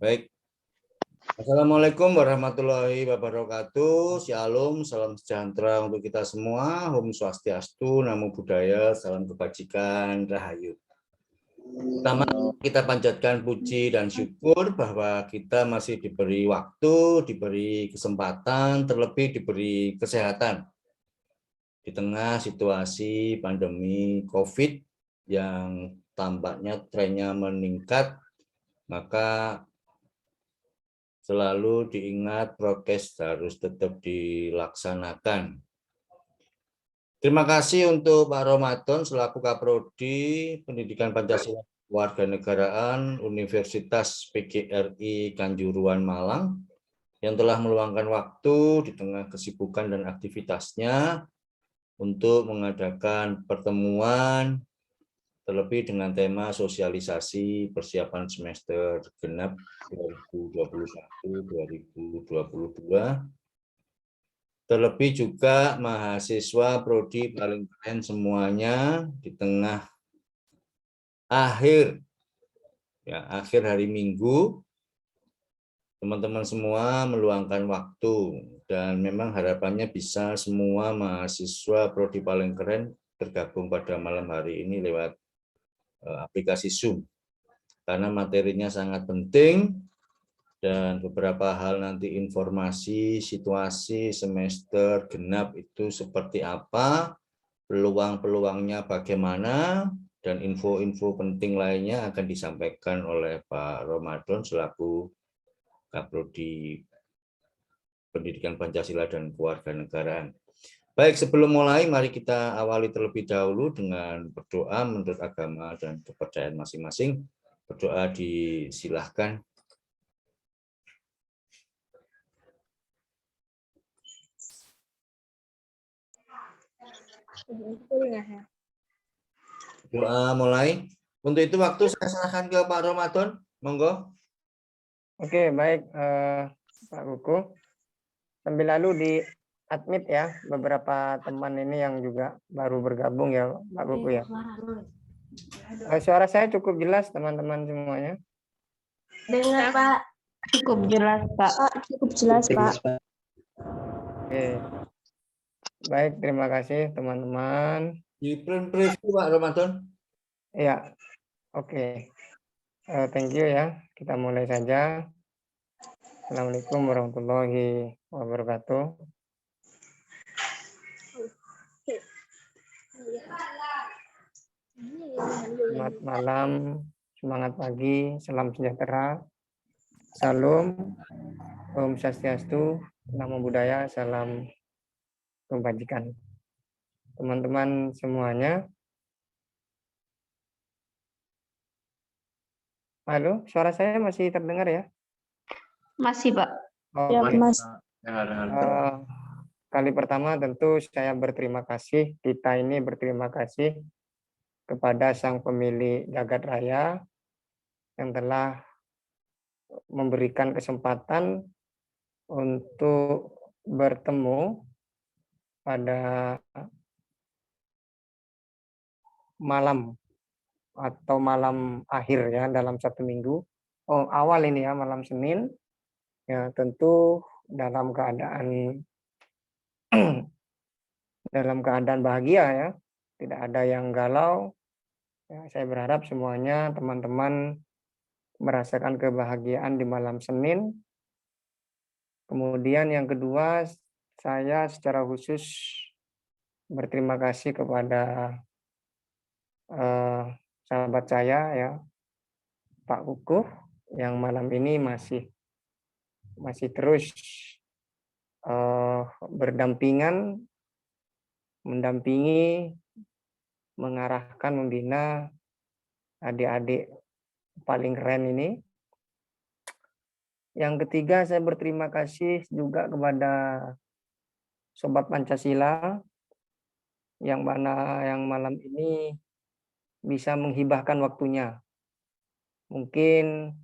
Baik. Assalamualaikum warahmatullahi wabarakatuh. Shalom, salam sejahtera untuk kita semua. Om Swastiastu, Namo Buddhaya, salam kebajikan, rahayu. Pertama, kita panjatkan puji dan syukur bahwa kita masih diberi waktu, diberi kesempatan, terlebih diberi kesehatan di tengah situasi pandemi COVID yang tampaknya trennya meningkat. Maka selalu diingat prokes harus tetap dilaksanakan. Terima kasih untuk Pak Ramadan selaku Kaprodi Pendidikan Pancasila Kewarganegaraan Universitas PGRI Kanjuruhan Malang yang telah meluangkan waktu di tengah kesibukan dan aktivitasnya untuk mengadakan pertemuan terlebih dengan tema sosialisasi persiapan semester genap 2021-2022. Terlebih juga mahasiswa prodi paling keren semuanya di tengah akhir hari Minggu, teman-teman semua meluangkan waktu dan memang harapannya bisa semua mahasiswa prodi paling keren tergabung pada malam hari ini lewat aplikasi Zoom karena materinya sangat penting. Dan beberapa hal nanti informasi situasi semester genap itu seperti apa, peluang-peluangnya bagaimana, dan info-info penting lainnya akan disampaikan oleh Pak Ramadan selaku Kaprodi Pendidikan Pancasila dan Kewarganegaraan. Baik, sebelum mulai, mari kita awali terlebih dahulu dengan berdoa menurut agama dan kepercayaan masing-masing. Berdoa disilahkan. Doa mulai. Untuk itu waktu saya serahkan ke Pak Ramadan. Monggo. Oke, baik Pak Kuku. Sambil lalu di admit ya beberapa teman ini yang juga baru bergabung ya Pak Kuku ya. Suara saya cukup jelas teman-teman semuanya. Dengar Pak. Cukup jelas Pak. Cukup jelas Pak. Oke. Baik, terima kasih teman-teman. Di preview Pak Ramadan. Ya, oke. Thank you ya. Kita mulai saja. Assalamualaikum warahmatullahi wabarakatuh. Selamat malam, semangat pagi, salam sejahtera. Salam, Om Swastiastu, Namo Buddhaya, salam kebajikan. Teman-teman semuanya. Halo, suara saya masih terdengar ya? Masih Pak. Oh, Ya, oke. Mas. Kali pertama tentu saya berterima kasih, kita ini berterima kasih kepada Sang Pemilik Jagat Raya yang telah memberikan kesempatan untuk bertemu pada malam atau malam akhir ya dalam satu minggu. Oh, awal ini ya malam Senin ya tentu dalam keadaan bahagia ya, tidak ada yang galau. Ya, saya berharap semuanya teman-teman merasakan kebahagiaan di malam Senin. Kemudian yang kedua, saya secara khusus berterima kasih kepada sahabat saya ya, Pak Kukuh, yang malam ini masih terus berdampingan, mendampingi, mengarahkan, membina adik-adik paling keren ini. Yang ketiga, saya berterima kasih juga kepada Sobat Pancasila yang malam ini bisa menghibahkan waktunya. Mungkin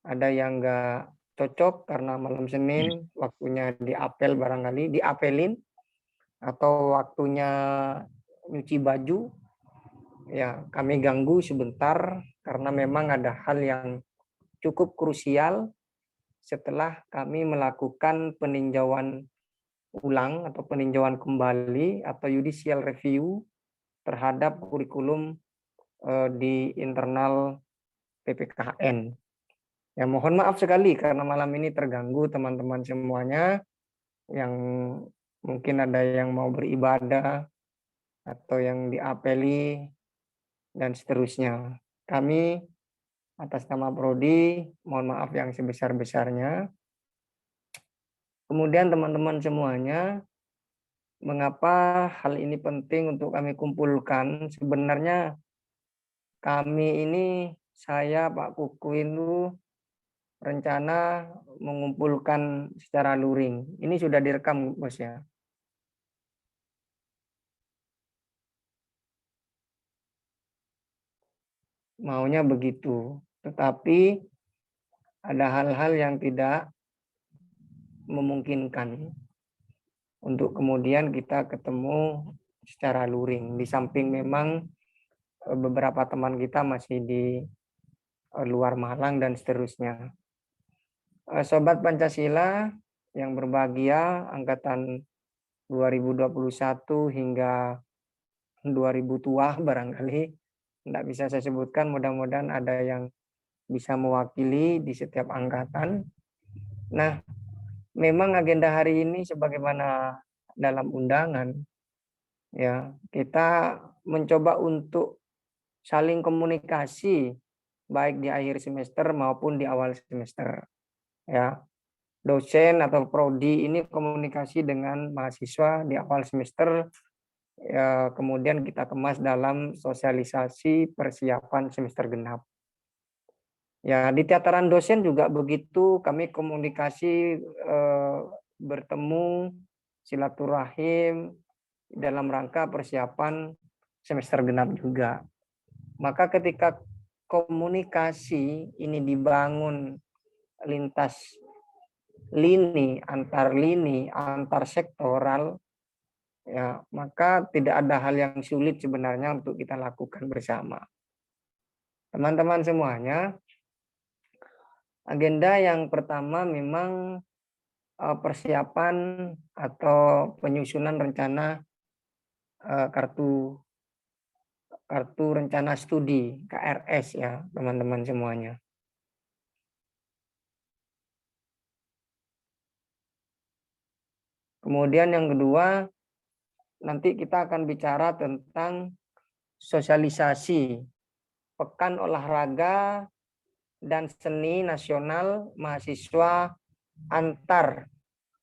ada yang nggak cocok karena malam Senin waktunya diapel barangkali, diapelin, atau waktunya nyuci baju. Ya, kami ganggu sebentar karena memang ada hal yang cukup krusial setelah kami melakukan peninjauan ulang atau peninjauan kembali atau judicial review terhadap kurikulum di internal PPKN. Ya, mohon maaf sekali karena malam ini terganggu teman-teman semuanya yang mungkin ada yang mau beribadah atau yang diapeli dan seterusnya. Kami atas nama Prodi mohon maaf yang sebesar-besarnya. Kemudian teman-teman semuanya, mengapa hal ini penting untuk kami kumpulkan? Sebenarnya kami ini, saya Pak Kuku itu rencana mengumpulkan secara luring. Ini sudah direkam, Bos ya. Maunya begitu. Tetapi ada hal-hal yang tidak memungkinkan untuk kemudian kita ketemu secara luring. Di samping memang beberapa teman kita masih di luar Malang dan seterusnya. Sobat Pancasila yang berbahagia, angkatan 2021 hingga 2000 tua barangkali, tidak bisa saya sebutkan, mudah-mudahan ada yang bisa mewakili di setiap angkatan. Nah, memang agenda hari ini sebagaimana dalam undangan, ya kita mencoba untuk saling komunikasi baik di akhir semester maupun di awal semester. Ya, dosen atau prodi ini komunikasi dengan mahasiswa di awal semester, ya, kemudian kita kemas dalam sosialisasi persiapan semester genap. Ya, di tataran dosen juga begitu, kami komunikasi bertemu silaturahim dalam rangka persiapan semester genap juga. Maka ketika komunikasi ini dibangun lintas lini, antar sektoral, ya, maka tidak ada hal yang sulit sebenarnya untuk kita lakukan bersama. Teman-teman semuanya, agenda yang pertama memang persiapan atau penyusunan rencana kartu rencana studi KRS ya, teman-teman semuanya. Kemudian yang kedua, nanti kita akan bicara tentang sosialisasi Pekan Olahraga dan Seni Nasional Mahasiswa Antar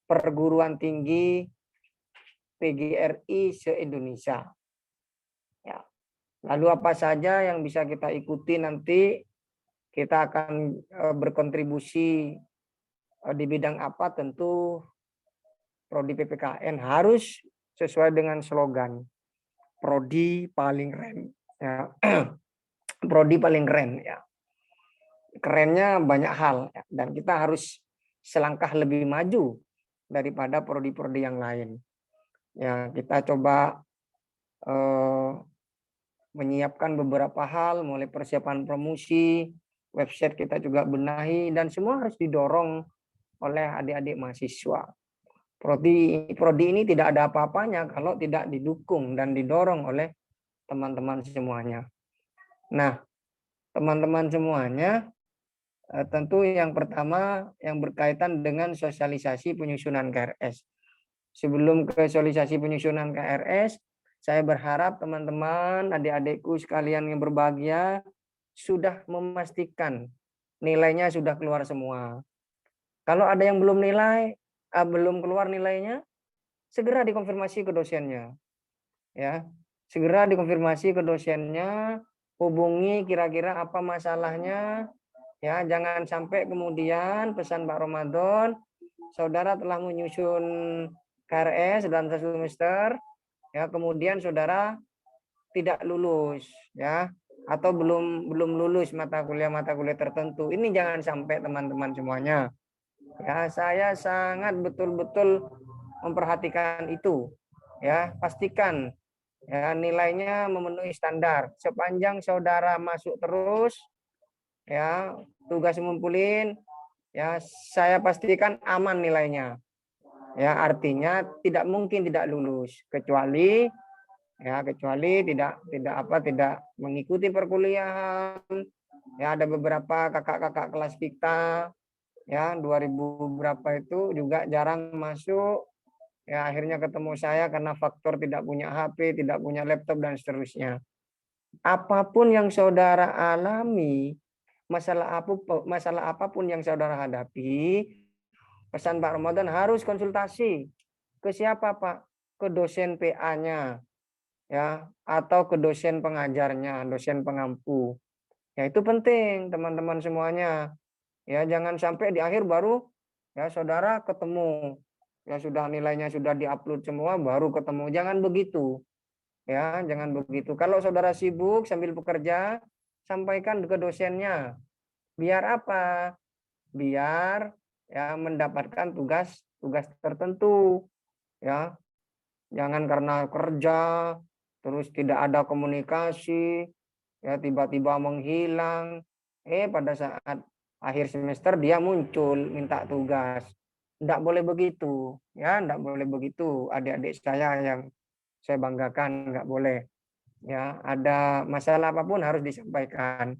Perguruan Tinggi PGRI se-Indonesia. Ya. Lalu apa saja yang bisa kita ikuti nanti, kita akan berkontribusi di bidang apa, tentu Prodi PPKN harus sesuai dengan slogan Prodi paling keren. Ya. Prodi paling keren ya. Kerennya banyak hal ya. Dan kita harus selangkah lebih maju daripada prodi-prodi yang lain. Ya, kita coba menyiapkan beberapa hal, mulai persiapan promosi, website kita juga benahi, dan semua harus didorong oleh adik-adik mahasiswa. Prodi ini tidak ada apa-apanya kalau tidak didukung dan didorong oleh teman-teman semuanya. Nah, teman-teman semuanya, tentu yang pertama yang berkaitan dengan sosialisasi penyusunan KRS. Sebelum ke sosialisasi penyusunan KRS, saya berharap teman-teman, adik-adikku sekalian yang berbahagia sudah memastikan nilainya sudah keluar semua. Kalau ada yang belum keluar nilainya, segera dikonfirmasi ke dosennya. Ya, segera dikonfirmasi ke dosennya, hubungi kira-kira apa masalahnya. Ya, jangan sampai kemudian pesan Pak Ramadan, saudara telah menyusun KRS dalam satu semester, ya, kemudian saudara tidak lulus, ya, atau belum lulus mata kuliah tertentu. Ini jangan sampai teman-teman semuanya. Ya, saya sangat betul-betul memperhatikan itu. Ya, pastikan ya nilainya memenuhi standar. Sepanjang saudara masuk terus, ya, tugas ngumpulin, ya saya pastikan aman nilainya. Ya, artinya tidak mungkin tidak lulus kecuali tidak mengikuti perkuliahan. Ya, ada beberapa kakak-kakak kelas kita ya 2000 berapa itu juga jarang masuk. Ya, akhirnya ketemu saya karena faktor tidak punya HP, tidak punya laptop dan seterusnya. Apapun yang saudara alami, masalah apapun yang saudara hadapi, pesan Pak Ramadan harus konsultasi ke siapa, Pak? Ke dosen PA-nya, ya, atau ke dosen pengajarnya, dosen pengampu. Ya, itu penting teman-teman semuanya. Ya, jangan sampai di akhir baru ya saudara ketemu, ya sudah nilainya sudah diupload semua baru ketemu. Jangan begitu. Ya, jangan begitu. Kalau saudara sibuk sambil bekerja, sampaikan ke dosennya. Biar apa? Biar ya mendapatkan tugas tertentu. Ya, jangan karena kerja terus tidak ada komunikasi, ya tiba-tiba menghilang. Pada saat akhir semester dia muncul minta tugas. Tidak boleh begitu, ya, tidak boleh begitu. Adik-adik saya yang saya banggakan, nggak boleh. Ya, ada masalah apapun harus disampaikan.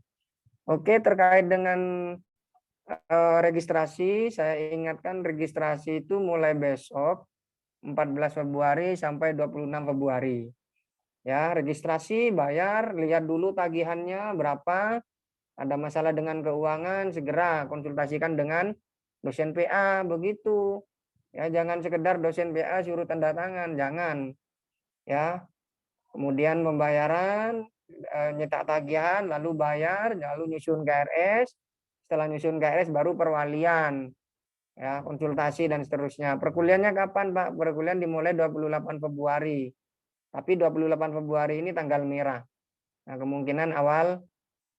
Oke, terkait dengan registrasi, saya ingatkan registrasi itu mulai besok 14 Februari sampai 26 Februari. Ya, registrasi bayar, lihat dulu tagihannya berapa. Ada masalah dengan keuangan, segera konsultasikan dengan dosen PA, begitu. Ya, jangan sekedar dosen PA suruh tanda tangan, jangan. Ya. Kemudian pembayaran, nyetak tagihan, lalu bayar, lalu nyusun KRS. Setelah nyusun KRS baru perwalian, ya, konsultasi dan seterusnya. Perkuliahannya kapan, Pak? Perkuliahan dimulai 28 Februari. Tapi 28 Februari ini tanggal merah. Nah, kemungkinan awal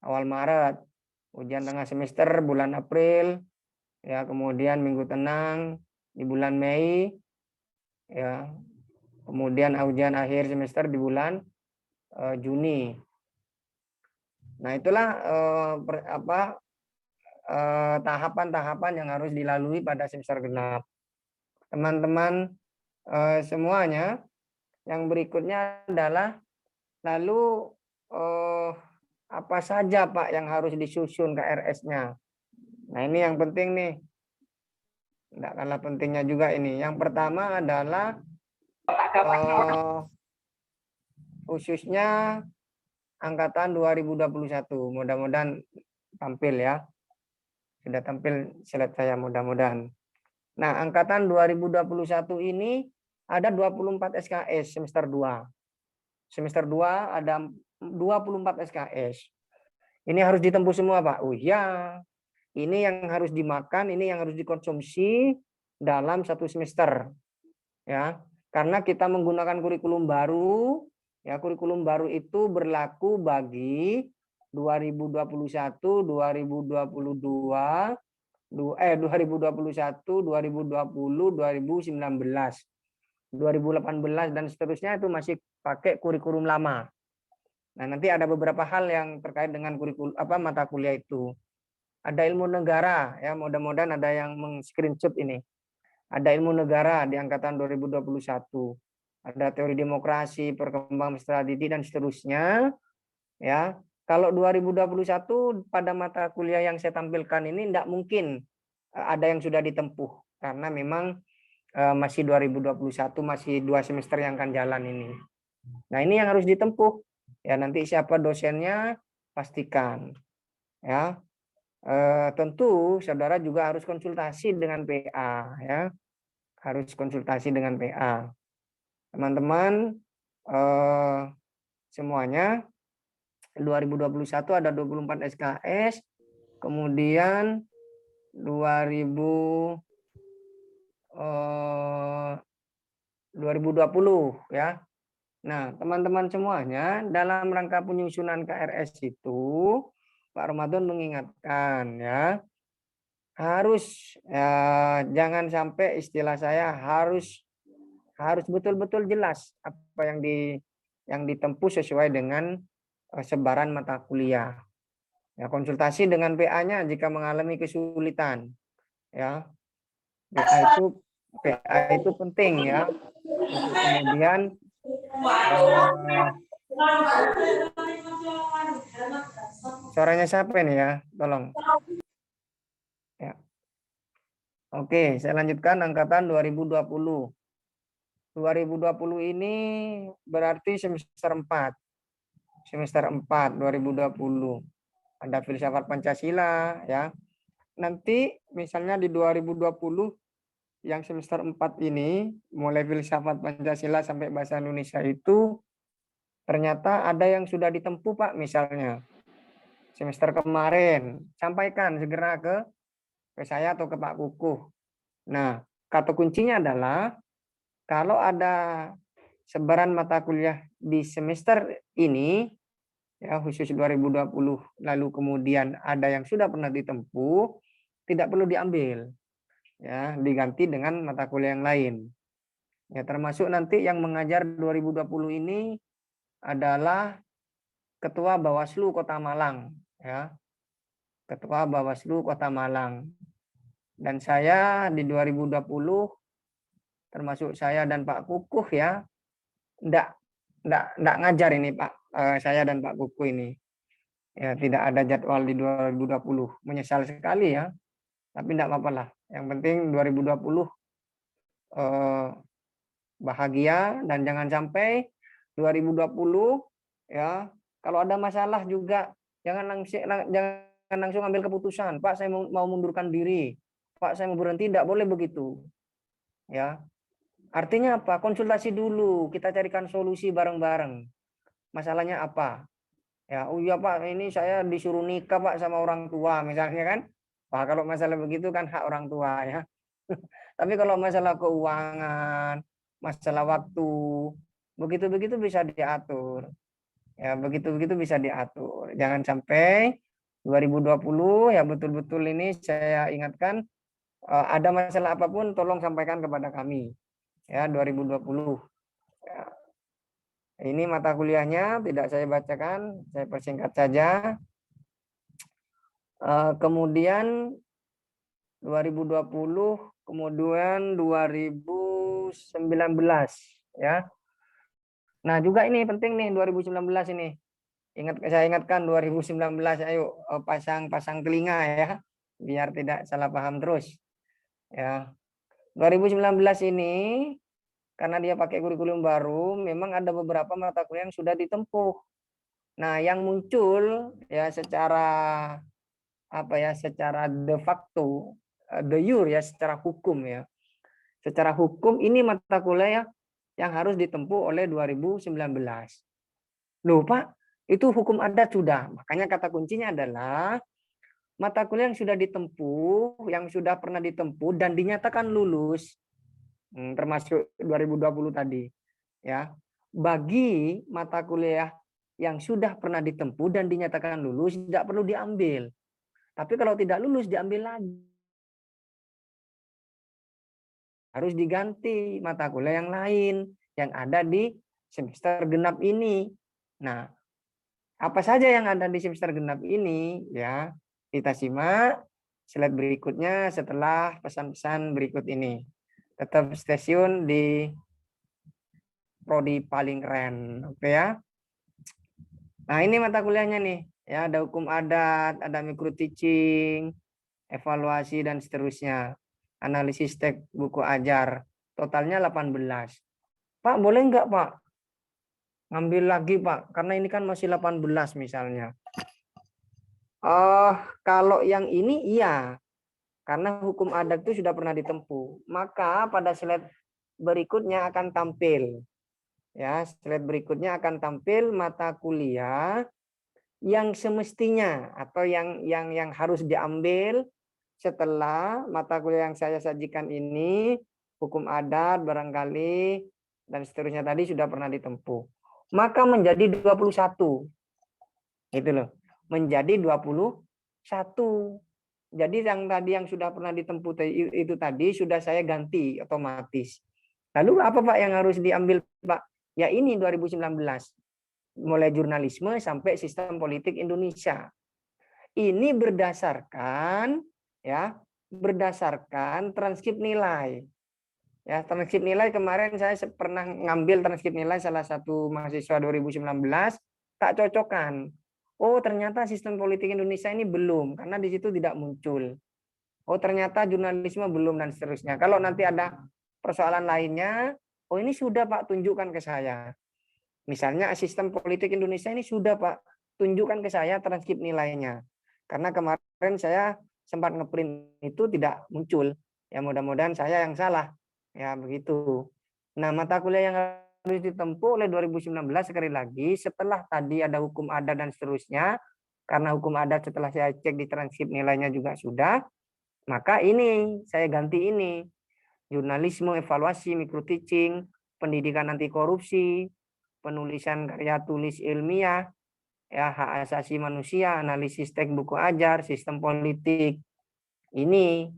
Maret. Ujian tengah semester bulan April, ya, kemudian minggu tenang di bulan Mei, ya. Kemudian ujian akhir semester di bulan Juni. Nah, itulah tahapan-tahapan yang harus dilalui pada semester genap. Teman-teman semuanya, yang berikutnya adalah lalu apa saja, Pak, yang harus disusun KRS-nya. Nah, ini yang penting nih. Tidak kalah pentingnya juga ini. Yang pertama adalah khususnya angkatan 2021. Mudah-mudahan tampil ya. Sudah tampil slide saya mudah-mudahan. Nah, angkatan 2021 ini ada 24 SKS semester 2. Semester 2 ada 24 SKS. Ini harus ditempuh semua, Pak. Oh iya. Ini yang harus dimakan, ini yang harus dikonsumsi dalam satu semester. Ya, karena kita menggunakan kurikulum baru, ya, kurikulum baru itu berlaku bagi 2021, 2022, 2021, 2020, 2019, 2018 dan seterusnya itu masih pakai kurikulum lama. Nah, nanti ada beberapa hal yang terkait dengan kurikulum mata kuliah itu. Ada ilmu negara, ya, mudah-mudahan ada yang meng-screenshot ini. Ada ilmu negara di angkatan 2021. Ada teori demokrasi, perkembangan strategi dan seterusnya. Ya, kalau 2021 pada mata kuliah yang saya tampilkan ini tidak mungkin ada yang sudah ditempuh karena memang masih 2021, masih 2 semester yang akan jalan ini. Nah, ini yang harus ditempuh. Ya, nanti siapa dosennya pastikan. Ya. Tentu saudara juga harus konsultasi dengan PA, ya. Harus konsultasi dengan PA. Teman-teman semuanya 2021 ada 24 SKS, kemudian 2020 ya. Nah, teman-teman semuanya dalam rangka penyusunan KRS itu Pak Ramadan mengingatkan, ya, harus jangan sampai istilah saya harus betul-betul jelas apa yang ditempuh sesuai dengan sebaran mata kuliah. Ya, konsultasi dengan PA-nya jika mengalami kesulitan. Ya, PA itu penting ya untuk kemudian suaranya siapa ini ya? Tolong. Ya. Oke, saya lanjutkan angkatan 2020. 2020 ini berarti semester 4. Semester 4 2020. Ada filsafat Pancasila ya. Nanti misalnya di 2020 yang semester 4 ini mulai filsafat Pancasila sampai bahasa Indonesia itu ternyata ada yang sudah ditempuh Pak, misalnya semester kemarin. Sampaikan segera ke saya atau ke Pak Kukuh. Nah, kata kuncinya adalah kalau ada sebaran mata kuliah di semester ini, ya khusus 2020, lalu kemudian ada yang sudah pernah ditempuh, tidak perlu diambil, ya diganti dengan mata kuliah yang lain. Ya termasuk nanti yang mengajar 2020 ini adalah Ketua Bawaslu Kota Malang, ya Ketua Bawaslu Kota Malang. Dan saya di 2020 termasuk saya dan Pak Kukuh ya, enggak ngajar ini Pak, saya dan Pak Kukuh ini. Ya, tidak ada jadwal di 2020. Menyesal sekali ya. Tapi enggak apa-apa lah. Yang penting 2020 bahagia dan jangan sampai 2020 ya, kalau ada masalah juga jangan langsung ambil keputusan, Pak saya mau mundurkan diri, Pak saya mau berhenti, tidak boleh begitu. Ya. Artinya apa? Konsultasi dulu, kita carikan solusi bareng-bareng. Masalahnya apa? Ya, oh iya Pak, ini saya disuruh nikah Pak sama orang tua misalnya kan. Wah, kalau masalah begitu kan hak orang tua ya. Tapi kalau masalah keuangan, masalah waktu, begitu-begitu bisa diatur. Ya, begitu-begitu bisa diatur. Jangan sampai 2020 ya betul-betul ini saya ingatkan, ada masalah apapun tolong sampaikan kepada kami. Ya, 2020. Ya. Ini mata kuliahnya tidak saya bacakan, saya persingkat saja. Kemudian 2020, kemudian 2019 ya. Nah, juga ini penting nih 2019 ini. Saya ingatkan 2019, ayo pasang telinga ya, biar tidak salah paham terus. Ya. 2019 ini karena dia pakai kurikulum baru, memang ada beberapa mata kuliah yang sudah ditempuh. Nah, yang muncul ya secara secara de facto, de jure ya, secara hukum ya. Secara hukum ini mata kuliah yang harus ditempuh oleh 2019. Loh Pak, itu hukum adat sudah. Makanya kata kuncinya adalah mata kuliah yang sudah ditempuh, yang sudah pernah ditempuh dan dinyatakan lulus, termasuk 2020 tadi. Ya, bagi mata kuliah yang sudah pernah ditempuh dan dinyatakan lulus tidak perlu diambil. Tapi kalau tidak lulus diambil lagi. Harus diganti mata kuliah yang lain yang ada di semester genap ini. Nah, apa saja yang ada di semester genap ini ya, kita simak slide berikutnya setelah pesan-pesan berikut ini. Tetap stasiun di prodi paling keren, oke ya. Nah, ini mata kuliahnya nih. Ya, ada hukum adat, ada micro teaching, evaluasi dan seterusnya. Analisis teks buku ajar. Totalnya 18. Pak, boleh enggak, Pak? Ngambil lagi, Pak. Karena ini kan masih 18 misalnya. Kalau yang ini iya. Karena hukum adat itu sudah pernah ditempuh. Maka pada slide berikutnya akan tampil. Ya, slide berikutnya akan tampil mata kuliah yang semestinya atau yang harus diambil setelah mata kuliah yang saya sajikan ini, hukum adat barangkali dan seterusnya tadi sudah pernah ditempuh. Maka menjadi 21. Gitu loh. Menjadi 21. Jadi yang tadi yang sudah pernah ditempuh itu tadi sudah saya ganti otomatis. Lalu apa Pak yang harus diambil Pak? Ya ini 2019. Mulai jurnalisme sampai sistem politik Indonesia. ini berdasarkan transkrip nilai. Ya, transkrip nilai kemarin saya pernah ngambil transkrip nilai salah satu mahasiswa 2019, tak cocokkan. Oh, ternyata sistem politik Indonesia ini belum, karena di situ tidak muncul. Oh, ternyata jurnalisme belum, dan seterusnya. Kalau nanti ada persoalan lainnya, oh ini sudah Pak, tunjukkan ke saya. Misalnya sistem politik Indonesia ini sudah Pak, tunjukkan ke saya transkrip nilainya. Karena kemarin saya sempat ngeprint itu tidak muncul. Ya mudah-mudahan saya yang salah. Ya begitu. Nah, mata kuliah yang harus ditempuh oleh 2019 sekali lagi, setelah tadi ada hukum adat dan seterusnya, karena hukum adat setelah saya cek di transkrip nilainya juga sudah, maka ini saya ganti ini. Jurnalisme, evaluasi, micro teaching, pendidikan anti korupsi, penulisan karya tulis ilmiah, ya, hak asasi manusia, analisis teks buku ajar, sistem politik. Ini.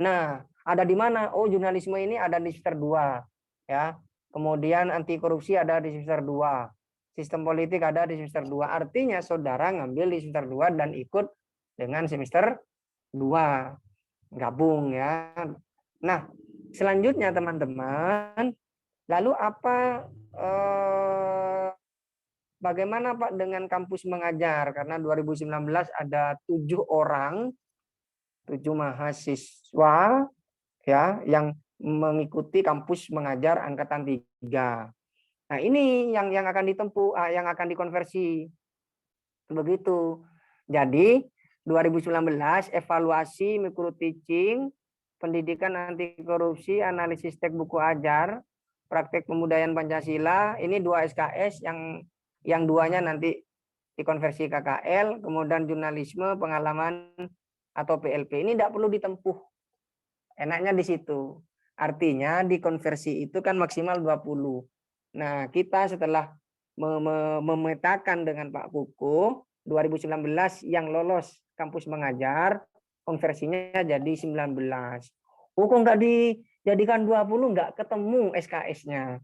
Nah, ada di mana? Oh, jurnalisme ini ada di semester 2, ya. Kemudian anti korupsi ada di semester 2. Sistem politik ada di semester 2. Artinya saudara ngambil di semester 2 dan ikut dengan semester 2. Gabung ya. Nah, selanjutnya teman-teman, lalu apa bagaimana Pak dengan kampus mengajar? Karena 2019 ada 7 orang, 7 mahasiswa ya yang mengikuti kampus mengajar angkatan 3. Nah, ini yang akan ditempuh, yang akan dikonversi. Begitu. Jadi 2019 evaluasi, micro teaching, pendidikan anti korupsi, analisis teks buku ajar, praktek pembudayaan Pancasila, ini 2 SKS yang 2-nya nanti dikonversi KKL, kemudian jurnalisme, pengalaman atau PLP. Ini tidak perlu ditempuh. Enaknya di situ. Artinya dikonversi itu kan maksimal 20. Nah, kita setelah memetakan dengan Pak Kuku 2019 yang lolos kampus mengajar, konversinya jadi 19. Oh, kok nggak dijadikan 20, nggak ketemu SKS-nya.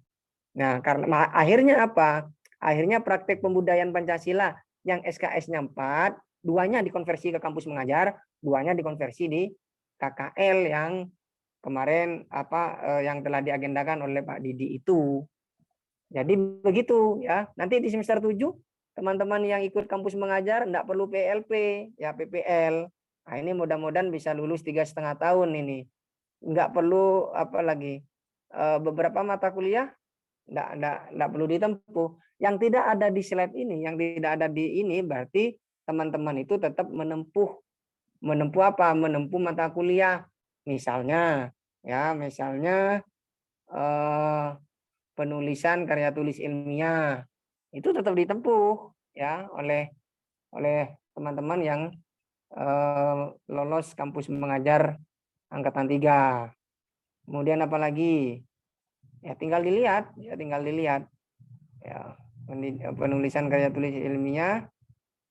Nah, karena akhirnya apa? Akhirnya praktek pembudayaan Pancasila yang SKS-nya 4, 2-nya dikonversi ke kampus mengajar, 2-nya dikonversi di KKL yang kemarin yang telah diagendakan oleh Pak Didi itu. Jadi begitu ya. Nanti di semester 7 teman-teman yang ikut kampus mengajar enggak perlu PLP, ya PPL. Nah, ini mudah-mudahan bisa lulus 3,5 tahun ini. Enggak perlu beberapa mata kuliah enggak perlu ditempuh. Yang tidak ada di slide ini, yang tidak ada di ini berarti teman-teman itu tetap menempuh apa? Menempuh mata kuliah. Misalnya penulisan karya tulis ilmiah itu tetap ditempuh ya oleh teman-teman yang lolos kampus mengajar angkatan 3. Kemudian apalagi? Ya tinggal dilihat ya. Penulisan karya tulis ilmiah,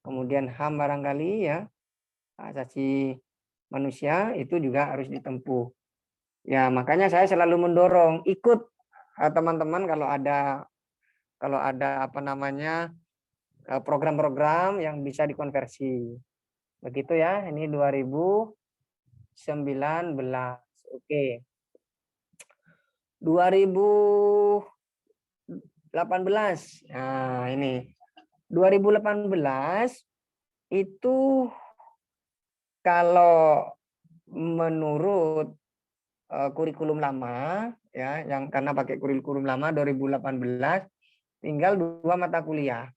kemudian HAM barangkali ya, asasi manusia itu juga harus ditempuh. Ya, makanya saya selalu mendorong ikut teman-teman kalau ada program-program yang bisa dikonversi. Begitu ya, ini 2019. Oke. 2018. Nah, ini. 2018 itu kalau menurut kurikulum lama ya, yang karena pakai kurikulum lama 2018 tinggal 2 mata kuliah.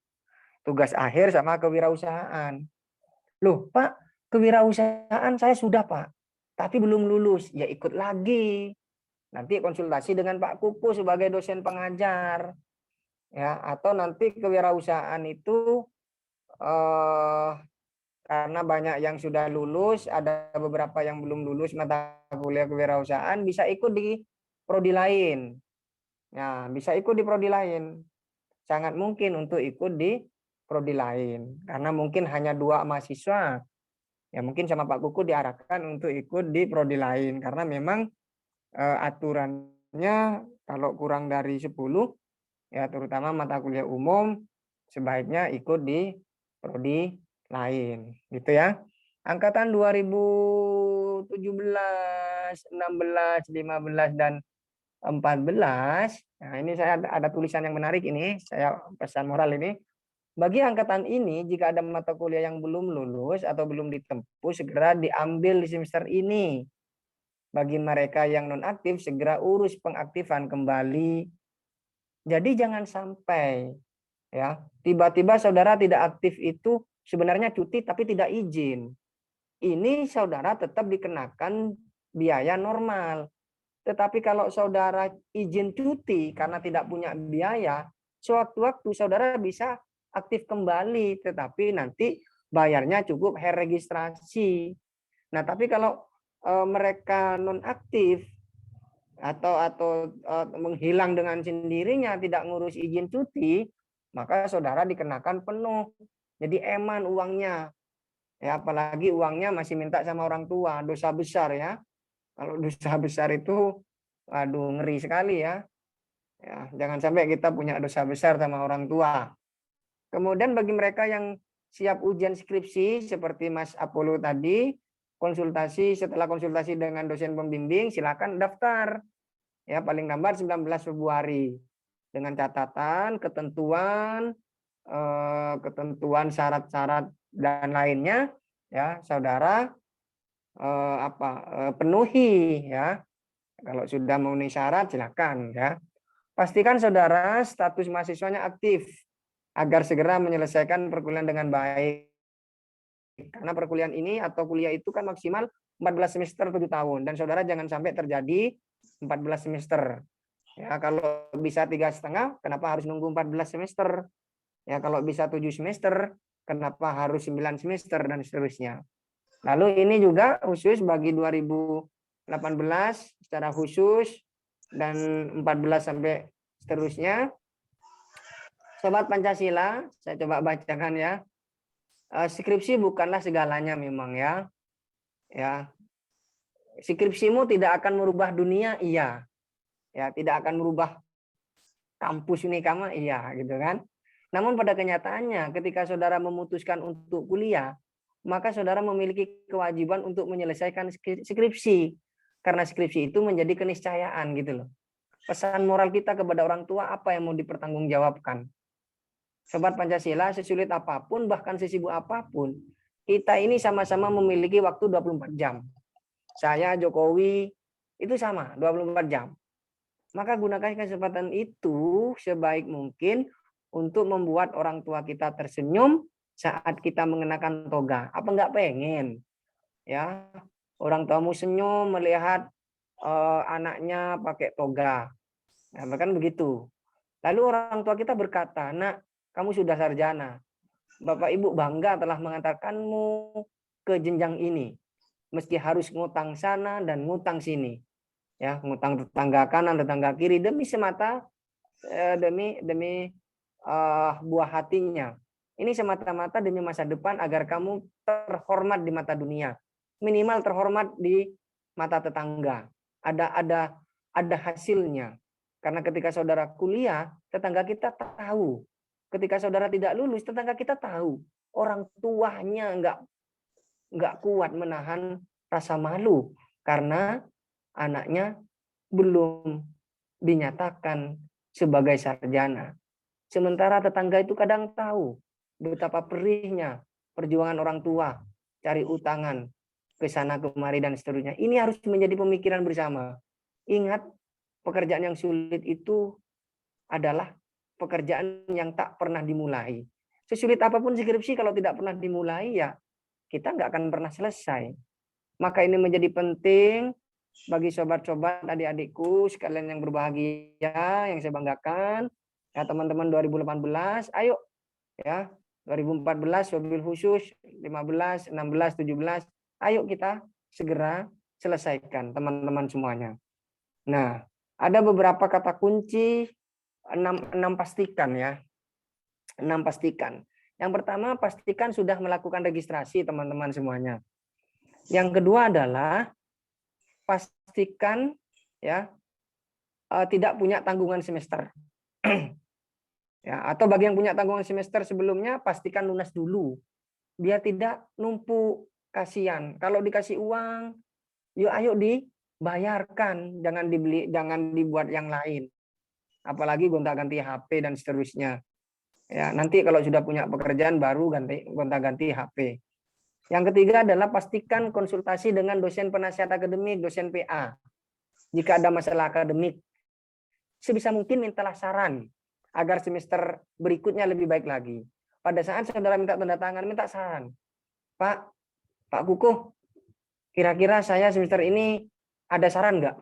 Tugas akhir sama kewirausahaan. Loh, Pak, kewirausahaan saya sudah, Pak. Tapi belum lulus. Ya ikut lagi. Nanti konsultasi dengan Pak Kuku sebagai dosen pengajar. Ya, atau nanti kewirausahaan itu karena banyak yang sudah lulus, ada beberapa yang belum lulus mata kuliah kewirausahaan, bisa ikut di prodi lain. Ya, bisa ikut di prodi lain. Sangat mungkin untuk ikut di prodi lain. Karena mungkin hanya 2 mahasiswa. Ya mungkin sama Pak Kuku diarahkan untuk ikut di prodi lain. Karena memang aturannya kalau kurang dari 10, ya terutama mata kuliah umum, sebaiknya ikut di prodi lain, gitu ya. Angkatan 2017, 16, 15 dan 14. Nah, ini saya ada tulisan yang menarik ini, saya pesan moral ini. Bagi angkatan ini, jika ada mata kuliah yang belum lulus atau belum ditempuh, segera diambil di semester ini. Bagi mereka yang nonaktif, segera urus pengaktifan kembali. Jadi jangan sampai ya tiba-tiba saudara tidak aktif itu sebenarnya cuti tapi tidak izin. Ini saudara tetap dikenakan biaya normal. Tetapi kalau saudara izin cuti karena tidak punya biaya, sewaktu-waktu saudara bisa aktif kembali, tetapi nanti bayarnya cukup registrasi. Nah, tapi kalau mereka nonaktif atau menghilang dengan sendirinya, tidak ngurus izin cuti, maka saudara dikenakan penuh. Jadi eman uangnya. Ya, apalagi uangnya masih minta sama orang tua, dosa besar ya. Kalau dosa besar itu, aduh ngeri sekali ya. Ya, jangan sampai kita punya dosa besar sama orang tua. Kemudian bagi mereka yang siap ujian skripsi seperti Mas Apollo tadi, setelah konsultasi dengan dosen pembimbing, silakan daftar. Ya, paling lambat 19 Februari. Dengan catatan, ketentuan syarat-syarat dan lainnya ya, saudara penuhi ya. Kalau sudah memenuhi syarat silakan ya. Pastikan saudara status mahasiswanya aktif agar segera menyelesaikan perkuliahan dengan baik. Karena perkuliahan ini atau kuliah itu kan maksimal 14 semester 7 tahun dan saudara jangan sampai terjadi 14 semester. Ya, kalau bisa 3,5 kenapa harus nunggu 14 semester? Ya, kalau bisa 7 semester kenapa harus 9 semester dan seterusnya. Lalu ini juga khusus bagi 2018 secara khusus dan 14 sampai seterusnya. Sobat Pancasila, saya coba bacakan ya. Skripsi bukanlah segalanya memang ya. Ya. Skripsimu tidak akan merubah dunia, iya. Ya, tidak akan merubah kampus ini kamu, iya, gitu kan. Namun pada kenyataannya ketika saudara memutuskan untuk kuliah, maka saudara memiliki kewajiban untuk menyelesaikan skripsi. Karena skripsi itu menjadi keniscayaan gitu loh. Pesan moral kita kepada orang tua apa yang mau dipertanggungjawabkan. Sobat Pancasila, sesulit apapun, bahkan sesibuk apapun, kita ini sama-sama memiliki waktu 24 jam. Saya, Jokowi, itu sama, 24 jam. Maka gunakan kesempatan itu sebaik mungkin untuk membuat orang tua kita tersenyum saat kita mengenakan toga. Apa enggak pengen? Ya, orang tuamu senyum melihat anaknya pakai toga. Nah, bahkan begitu. Lalu orang tua kita berkata, "Nak, kamu sudah sarjana. Bapak Ibu bangga telah mengantarkanmu ke jenjang ini. Meski harus ngutang sana dan ngutang sini. Ya, ngutang tetangga kanan, tetangga kiri demi semata demi buah hatinya. Ini semata-mata demi masa depan agar kamu terhormat di mata dunia. Minimal terhormat di mata tetangga. Ada hasilnya. Karena ketika saudara kuliah, tetangga kita tahu. Ketika saudara tidak lulus, tetangga kita tahu. Orang tuanya nggak kuat menahan rasa malu karena anaknya belum dinyatakan sebagai sarjana. Sementara tetangga itu kadang tahu betapa perihnya perjuangan orang tua, cari utangan ke sana kemari dan seterusnya. Ini harus menjadi pemikiran bersama. Ingat, pekerjaan yang sulit itu adalah pekerjaan yang tak pernah dimulai. Sesulit apapun skripsi kalau tidak pernah dimulai ya kita nggak akan pernah selesai. Maka ini menjadi penting bagi sobat-sobat adik-adikku sekalian yang berbahagia, yang saya banggakan. Ya teman-teman 2018, ayo ya 2014 wabil khusus 15, 16, 17, ayo kita segera selesaikan teman-teman semuanya. Nah, ada beberapa kata kunci 6 pastikan ya. 6 pastikan. Yang pertama, pastikan sudah melakukan registrasi teman-teman semuanya. Yang kedua adalah pastikan ya tidak punya tanggungan semester. Ya, atau bagi yang punya tanggungan semester sebelumnya pastikan lunas dulu. biar tidak numpuk, kasihan. Kalau dikasih uang, yuk ayo dibayarkan, jangan dibeli, jangan dibuat yang lain. Apalagi gonta-ganti HP dan seterusnya. Ya, nanti kalau sudah punya pekerjaan baru gonta-ganti HP. Yang ketiga adalah pastikan konsultasi dengan dosen penasihat akademik, dosen PA. Jika ada masalah akademik, sebisa mungkin mintalah saran agar semester berikutnya lebih baik lagi. Pada saat saudara minta tanda tangan, minta saran. Pak Kukuh, kira-kira saya semester ini ada saran nggak?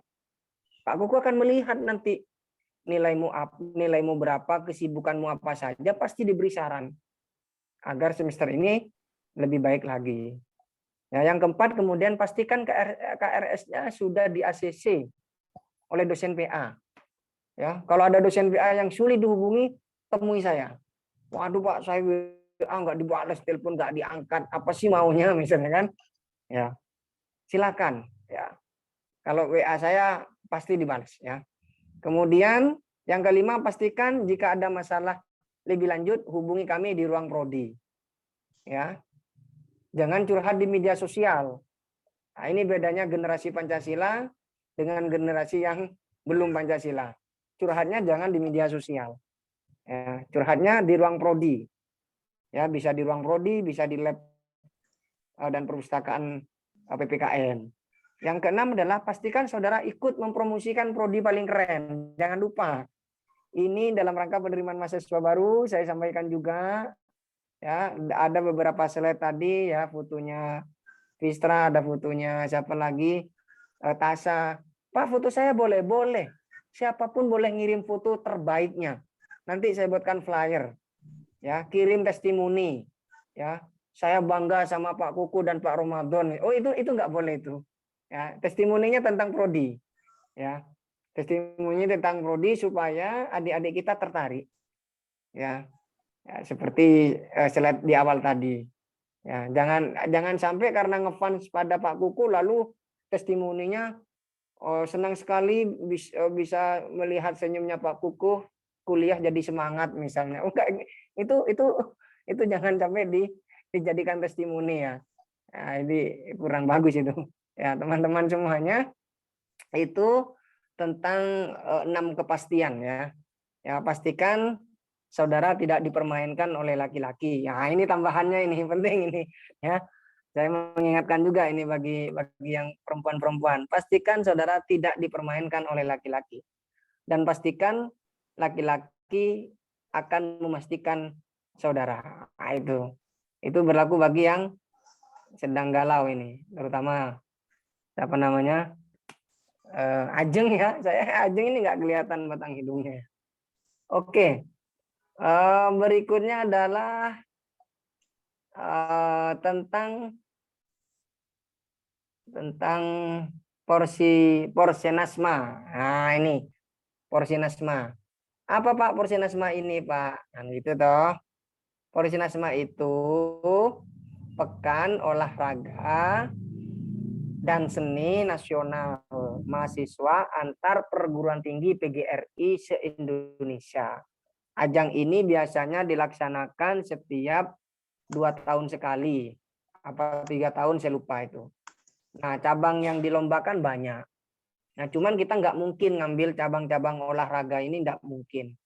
Pak Kukuh akan melihat nanti nilaimu berapa, kesibukanmu apa saja, pasti diberi saran agar semester ini lebih baik lagi. Ya, yang keempat, kemudian pastikan KRS-nya sudah di ACC oleh dosen PA. Ya, kalau ada dosen PA yang sulit dihubungi, temui saya. Waduh Pak, saya WA nggak dibalas, telepon nggak diangkat, apa sih maunya misalnya kan? Ya, silakan. Ya, kalau WA saya pasti dibalas. Ya. Kemudian yang kelima, pastikan jika ada masalah lebih lanjut hubungi kami di ruang prodi. Ya, jangan curhat di media sosial. Nah, ini bedanya generasi Pancasila dengan generasi yang belum Pancasila. Curhatnya jangan di media sosial. Ya, curhatnya di ruang prodi. Ya, bisa di ruang prodi, bisa di lab dan perpustakaan PPKN. Yang keenam adalah pastikan saudara ikut mempromosikan prodi paling keren. Jangan lupa. Ini dalam rangka penerimaan mahasiswa baru, saya sampaikan juga. Ya, ada beberapa slide tadi ya, fotonya Vistra, ada fotonya siapa lagi, Tasa. Pak, foto saya boleh? Boleh. Siapapun boleh ngirim foto terbaiknya. Nanti saya buatkan flyer. Ya, kirim testimoni. Ya, saya bangga sama Pak Kuku dan Pak Ramadan. Oh, itu nggak boleh itu. Ya, testimoninya tentang prodi. Ya, testimoni tentang prodi supaya adik-adik kita tertarik. Ya. Ya, seperti slide di awal tadi. Ya, jangan sampai karena ngefans pada Pak Kuku lalu testimoninya senang sekali bisa melihat senyumnya Pak Kuku, kuliah jadi semangat misalnya. Enggak, itu jangan sampai dijadikan testimoni ya. Nah, ini kurang bagus itu. Ya, teman-teman semuanya, itu tentang 6 kepastian ya. Ya, pastikan saudara tidak dipermainkan oleh laki-laki. Ya, ini tambahannya, ini penting ini ya. Saya mengingatkan juga ini bagi yang perempuan-perempuan. Pastikan saudara tidak dipermainkan oleh laki-laki. Dan pastikan laki-laki akan memastikan saudara. Nah, itu berlaku bagi yang sedang galau ini, terutama siapa namanya? Ajeng ya. Saya Ajeng ini nggak kelihatan batang hidungnya. Oke. Berikutnya adalah tentang porsenasma. Nah, ini porsenasma. Apa Pak porsenasma ini, Pak? Nah, gitu toh. Porsenasma itu Pekan Olahraga dan Seni Nasional Mahasiswa Antar Perguruan Tinggi PGRI se-Indonesia. Ajang ini biasanya dilaksanakan setiap 2 tahun sekali. Apa 3 tahun, saya lupa itu. Nah, cabang yang dilombakan banyak. Nah, cuman kita nggak mungkin ngambil cabang-cabang olahraga ini, nggak mungkin.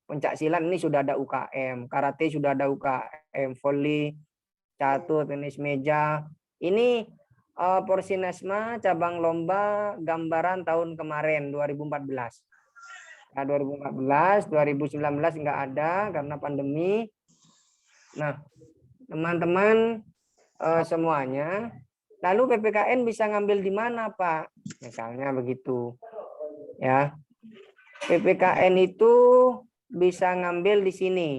Pencak silat ini sudah ada UKM, karate sudah ada UKM, volley, catur, tenis meja. Ini Porsinasma cabang lomba gambaran tahun kemarin 2014. Nah, 2014, 2019 nggak ada karena pandemi. Nah, teman-teman semuanya, lalu PPKN bisa ngambil di mana, Pak? Misalnya begitu. Ya. PPKN itu bisa ngambil di sini.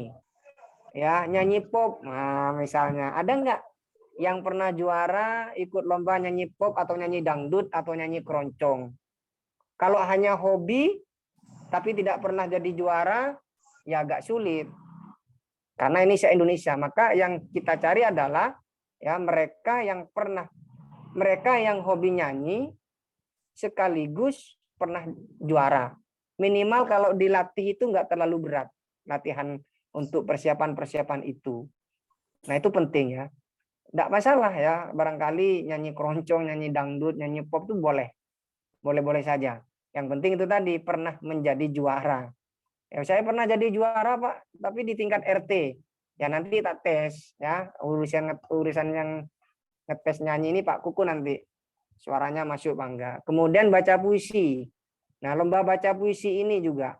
Ya, nyanyi pop. Nah, misalnya, ada nggak yang pernah juara ikut lomba nyanyi pop atau nyanyi dangdut atau nyanyi keroncong? Kalau hanya hobi tapi tidak pernah jadi juara, ya agak sulit. Karena ini se-Indonesia, maka yang kita cari adalah ya mereka yang hobi nyanyi sekaligus pernah juara. Minimal kalau dilatih itu nggak terlalu berat latihan untuk persiapan-persiapan itu. Nah, itu penting ya. Tidak masalah ya, barangkali nyanyi keroncong, nyanyi dangdut, nyanyi pop itu boleh. Boleh-boleh saja. Yang penting itu tadi pernah menjadi juara. Ya, saya pernah jadi juara Pak, tapi di tingkat RT. Ya nanti tak tes ya, urusan yang ngetes nyanyi ini Pak Kuku nanti. Suaranya masuk Pak enggak. Kemudian baca puisi. Nah, lomba baca puisi ini juga.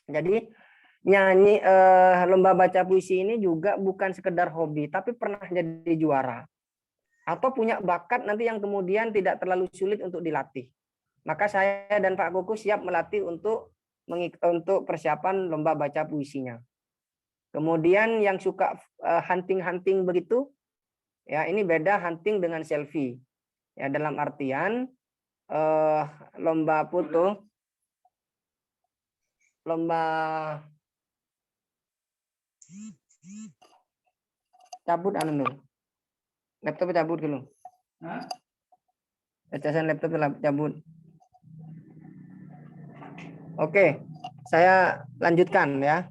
Jadi nyanyi lomba baca puisi ini juga bukan sekedar hobi, tapi pernah jadi juara. Atau punya bakat nanti yang kemudian tidak terlalu sulit untuk dilatih. Maka saya dan Pak Kuku siap melatih untuk persiapan lomba baca puisinya. Kemudian yang suka hunting-hunting begitu, ya ini beda hunting dengan selfie. Ya dalam artian lomba foto, lomba cabut anu nur. Laptop cabut dulu. Cacasan laptop cabut. Oke, saya lanjutkan ya.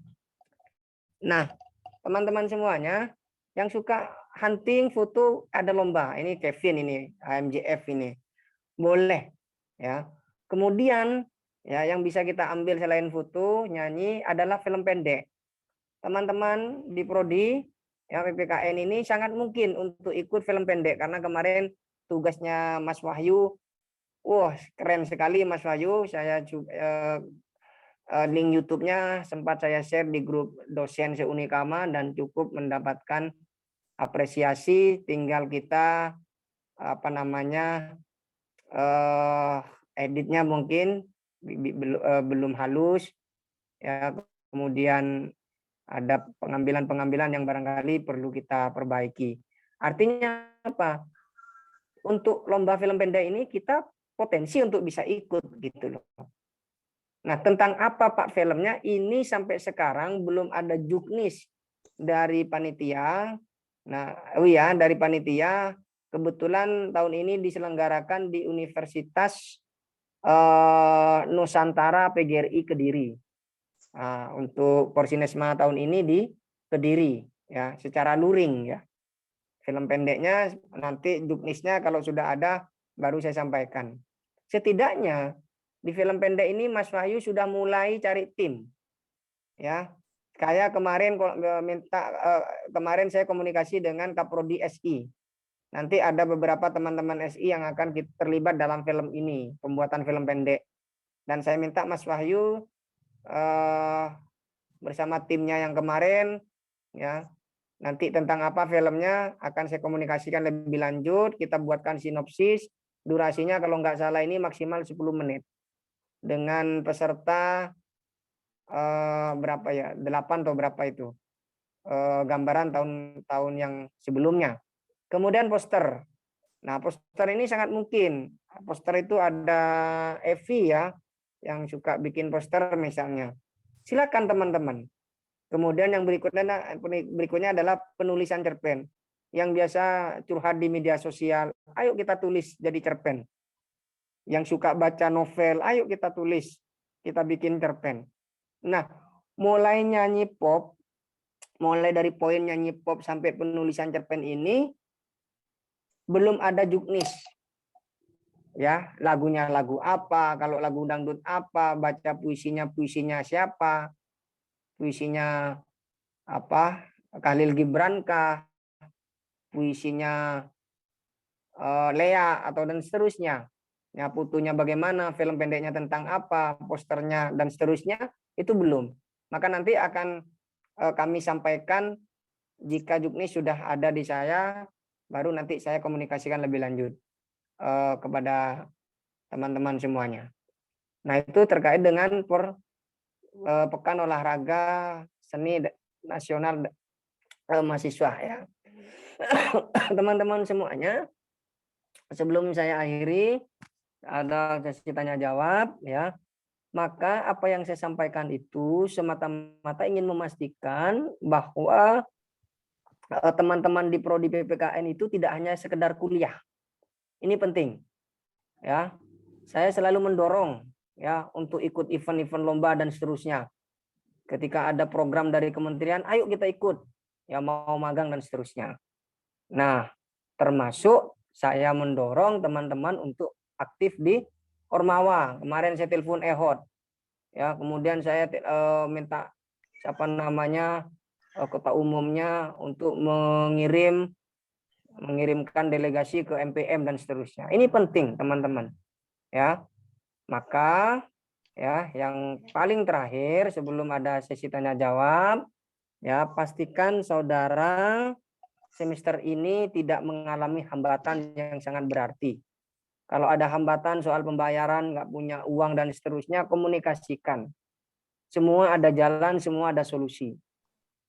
Nah, teman-teman semuanya yang suka hunting foto ada lomba. Ini Kevin ini, AMJF ini. Boleh ya. Kemudian ya yang bisa kita ambil selain foto, nyanyi adalah film pendek. Teman-teman di prodi ya PPKN ini sangat mungkin untuk ikut film pendek karena kemarin tugasnya Mas Wahyu, wah keren sekali Mas Wahyu. Saya link YouTube-nya sempat saya share di grup dosen se-Unikama dan cukup mendapatkan apresiasi. Tinggal kita editnya mungkin belum halus ya, kemudian ada pengambilan yang barangkali perlu kita perbaiki. Artinya apa? Untuk lomba film pendek ini kita potensi untuk bisa ikut gitu loh. Nah, tentang apa Pak filmnya ini sampai sekarang belum ada juknis dari panitia. Nah, dari panitia kebetulan tahun ini diselenggarakan di Universitas Nusantara PGRI Kediri. Nah, untuk Porsinesma tahun ini di Kediri ya, secara luring ya. Film pendeknya nanti juknisnya kalau sudah ada baru saya sampaikan. Setidaknya di film pendek ini Mas Wahyu sudah mulai cari tim. Ya. Saya kemarin kemarin saya komunikasi dengan Kaprodi SI. Nanti ada beberapa teman-teman SI yang akan terlibat dalam film ini, pembuatan film pendek. Dan saya minta Mas Wahyu bersama timnya yang kemarin ya, nanti tentang apa filmnya akan saya komunikasikan lebih lanjut. Kita buatkan sinopsis, durasinya kalau nggak salah ini maksimal 10 menit dengan peserta berapa ya, 8 atau berapa itu gambaran tahun-tahun yang sebelumnya. Kemudian poster. Nah, poster ini sangat mungkin. Poster itu ada Evi ya, yang suka bikin poster misalnya. Silakan teman-teman. Kemudian yang berikutnya adalah penulisan cerpen. Yang biasa curhat di media sosial, ayo kita tulis jadi cerpen. Yang suka baca novel, ayo kita tulis, kita bikin cerpen. Nah, mulai nyanyi pop, mulai dari poin nyanyi pop sampai penulisan cerpen ini, belum ada juknis. Ya, lagunya lagu apa, kalau lagu dangdut apa, baca puisinya siapa, puisinya apa, Khalil Gibran kah, puisinya Lea atau dan seterusnya. Ya, putunya bagaimana, film pendeknya tentang apa, posternya dan seterusnya itu belum. Maka nanti akan kami sampaikan jika juknis sudah ada di saya, baru nanti saya komunikasikan lebih lanjut kepada teman-teman semuanya. Nah, itu terkait dengan Pekan Olahraga Seni Nasional Mahasiswa ya. Teman-teman semuanya, sebelum saya akhiri ada sesi tanya jawab ya. Maka apa yang saya sampaikan itu semata-mata ingin memastikan bahwa teman-teman di prodi PPKN itu tidak hanya sekedar kuliah. Ini penting. Ya. Saya selalu mendorong ya untuk ikut event-event lomba dan seterusnya. Ketika ada program dari kementerian, ayo kita ikut. Ya mau magang dan seterusnya. Nah, termasuk saya mendorong teman-teman untuk aktif di Ormawa. Kemarin saya telepon Ehot. Ya, kemudian saya minta siapa namanya ketua umumnya untuk mengirimkan delegasi ke MPM dan seterusnya. Ini penting, teman-teman. Ya. Maka ya, yang paling terakhir sebelum ada sesi tanya jawab, ya pastikan saudara semester ini tidak mengalami hambatan yang sangat berarti. Kalau ada hambatan soal pembayaran, nggak punya uang dan seterusnya, komunikasikan. Semua ada jalan, semua ada solusi.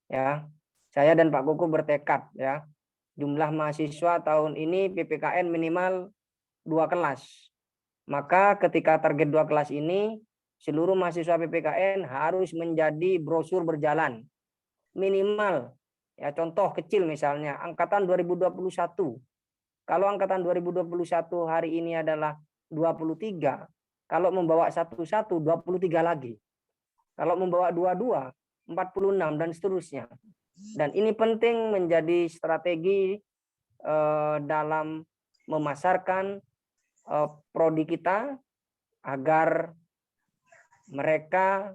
Ya, saya dan Pak Koko bertekad ya, jumlah mahasiswa tahun ini PPKN minimal 2 kelas. Maka ketika target 2 kelas ini, seluruh mahasiswa PPKN harus menjadi brosur berjalan. Minimal, ya contoh kecil misalnya, angkatan 2021. Kalau angkatan 2021 hari ini adalah 23, kalau membawa 11, 23 lagi. Kalau membawa 22, 46 dan seterusnya. Dan ini penting menjadi strategi dalam memasarkan prodi kita agar mereka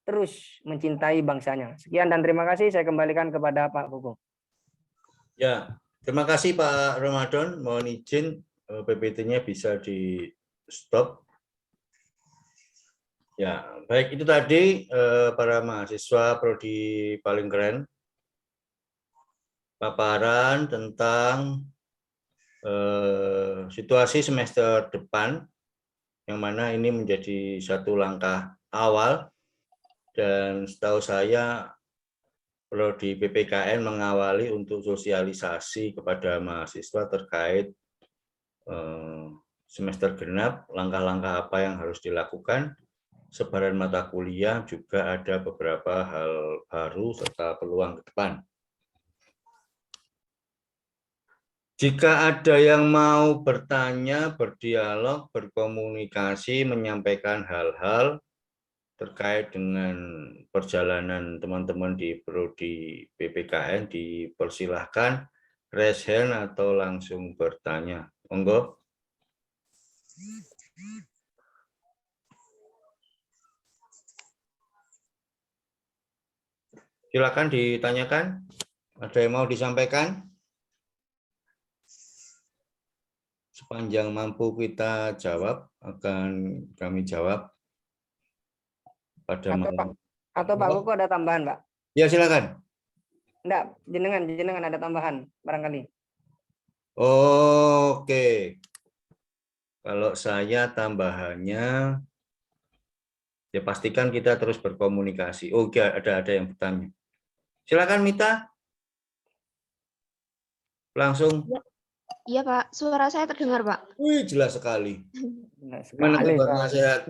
terus mencintai bangsanya. Sekian dan terima kasih. Saya kembalikan kepada Pak Koko. Ya, terima kasih Pak Ramadan. Mohon izin PPT-nya bisa di stop. Ya, baik itu tadi para mahasiswa prodi paling keren paparan tentang situasi semester depan, yang mana ini menjadi satu langkah awal, dan setahu saya prodi PPKN mengawali untuk sosialisasi kepada mahasiswa terkait semester genap, langkah-langkah apa yang harus dilakukan, sebaran mata kuliah, juga ada beberapa hal baru serta peluang ke depan. Jika ada yang mau bertanya, berdialog, berkomunikasi, menyampaikan hal-hal terkait dengan perjalanan teman-teman di prodi PPKN, dipersilahkan raise hand atau langsung bertanya. Monggo. Silakan ditanyakan. Ada yang mau disampaikan? Sepanjang mampu kita jawab, akan kami jawab pada malam. Atau Pak Koko ada tambahan, Pak? Ya, silakan. Enggak, jenengan ada tambahan barangkali. Oke. Kalau saya tambahannya, ya pastikan kita terus berkomunikasi. Oke, ada yang bertanya. Silakan Mita. Langsung. Iya Pak, suara saya terdengar Pak. Wih, jelas sekali. Nah, Gimana sekali, kabarnya, Pak. sehat?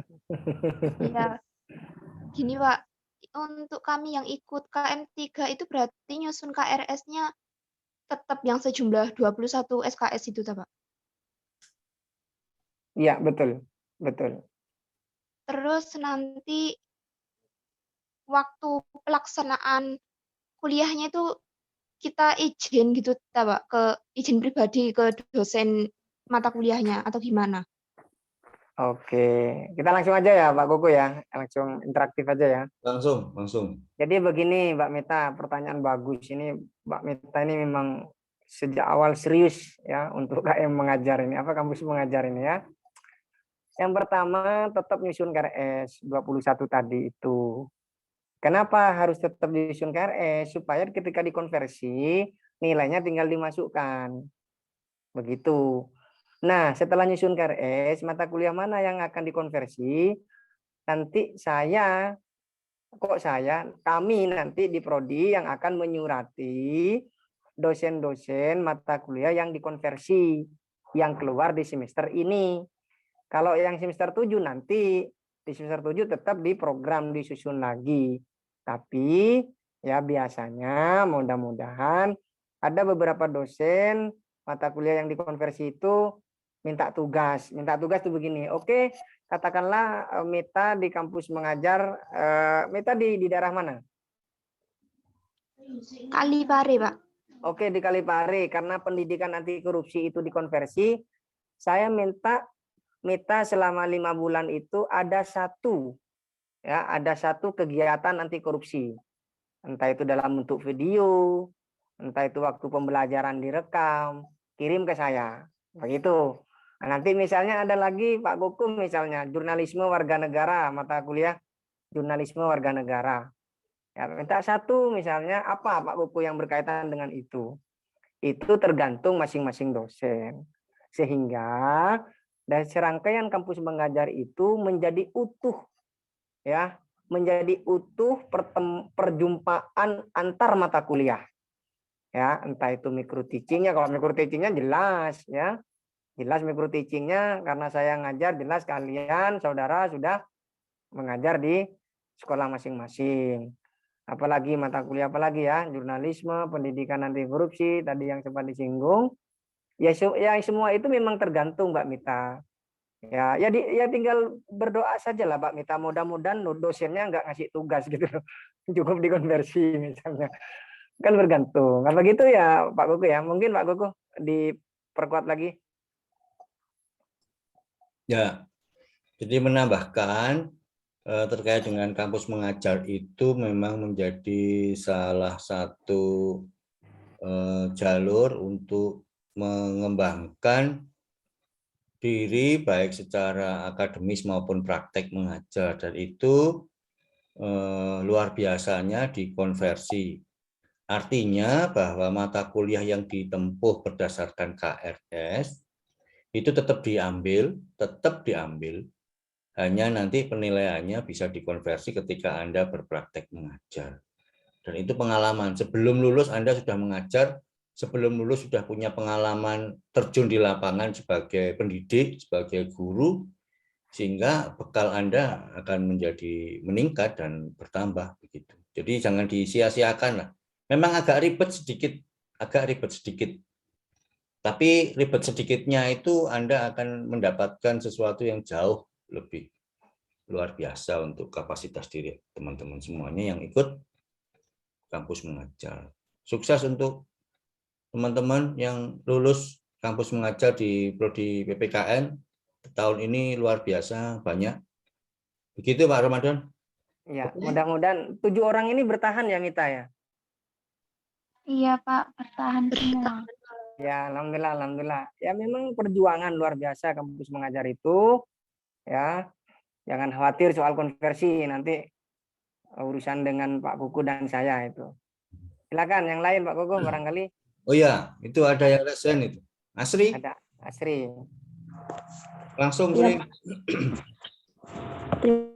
Iya, gini Pak, untuk kami yang ikut KM3 itu berarti nyusun KRS-nya tetap yang sejumlah 21 SKS itu Pak. Iya, betul. Betul. Terus nanti waktu pelaksanaan kuliahnya itu kita izin gitu Pak, ke izin pribadi ke dosen mata kuliahnya atau gimana? Oke, kita langsung aja ya Pak Koko ya, langsung interaktif aja ya. Langsung. Jadi begini Mbak Mita, pertanyaan bagus ini. Mbak Mita ini memang sejak awal serius ya untuk KM mengajar ini, kampus mengajar ini ya. Yang pertama tetap nyusun KRS 21 tadi itu. Kenapa harus tetap nyusun KRS? Supaya ketika dikonversi nilainya tinggal dimasukkan. Begitu. Nah, setelah nyusun KRS, mata kuliah mana yang akan dikonversi? Nanti kami nanti di prodi yang akan menyurati dosen-dosen mata kuliah yang dikonversi, yang keluar di semester ini. Kalau yang semester 7 nanti, di semester 7 tetap di program disusun lagi. Tapi ya biasanya mudah-mudahan ada beberapa dosen mata kuliah yang dikonversi itu minta tugas tuh begini. Oke, katakanlah Mita di kampus mengajar, Mita di daerah mana? Kalipare Pak. Oke, di Kalipare karena pendidikan anti korupsi itu dikonversi, saya minta selama 5 bulan itu ada satu kegiatan anti korupsi. Entah itu dalam bentuk video, entah itu waktu pembelajaran direkam, kirim ke saya. Begitu. Nah, nanti misalnya ada lagi Pak Gukum misalnya jurnalisme warga negara, mata kuliah jurnalisme warga negara. Ya, minta satu misalnya apa Pak Guku yang berkaitan dengan itu. Itu tergantung masing-masing dosen. Sehingga dari serangkaian kampus mengajar itu menjadi utuh, ya, menjadi utuh perjumpaan antar mata kuliah. Ya, entah itu micro teachingnya, kalau micro teachingnya jelas, ya, jelas micro teachingnya karena saya ngajar jelas kalian saudara sudah mengajar di sekolah masing-masing. Apalagi mata kuliah apalagi ya, jurnalisme, pendidikan anti korupsi tadi yang sempat disinggung. Ya semua itu memang tergantung Mbak Mita. Ya tinggal berdoa saja lah Mbak Mita. Mudah-mudahan dosennya nggak ngasih tugas gitu. Cukup dikonversi misalnya. Kan bergantung. Apa gitu ya Pak Kuku ya? Mungkin Pak Kuku diperkuat lagi. Ya, jadi menambahkan terkait dengan kampus mengajar itu memang menjadi salah satu jalur untuk mengembangkan diri baik secara akademis maupun praktek mengajar, dan itu luar biasanya dikonversi. Artinya bahwa mata kuliah yang ditempuh berdasarkan KRS itu tetap diambil, hanya nanti penilaiannya bisa dikonversi ketika Anda berpraktek mengajar. Dan itu pengalaman. Sebelum lulus Anda sudah mengajar, sebelum lulus sudah punya pengalaman terjun di lapangan sebagai pendidik, sebagai guru, sehingga bekal Anda akan menjadi meningkat dan bertambah begitu. Jadi jangan disia-siakan lah. Memang agak ribet sedikit. Tapi ribet sedikitnya itu Anda akan mendapatkan sesuatu yang jauh lebih luar biasa untuk kapasitas diri teman-teman semuanya yang ikut kampus mengajar. Sukses untuk teman-teman yang lulus kampus mengajar di prodi PPKN tahun ini, luar biasa banyak. Begitu Pak Ramadan. Ya, mudah-mudahan 7 orang ini bertahan ya Mita ya. Iya Pak, bertahan semua. Ya, alhamdulillah. Ya memang perjuangan luar biasa kampus mengajar itu. Ya, jangan khawatir soal konversi nanti urusan dengan Pak Kuku dan saya itu. Silakan yang lain Pak Kuku barangkali. Oh ya, itu ada yang resen itu. Asri, Ada Asri. langsung Ya, Sri.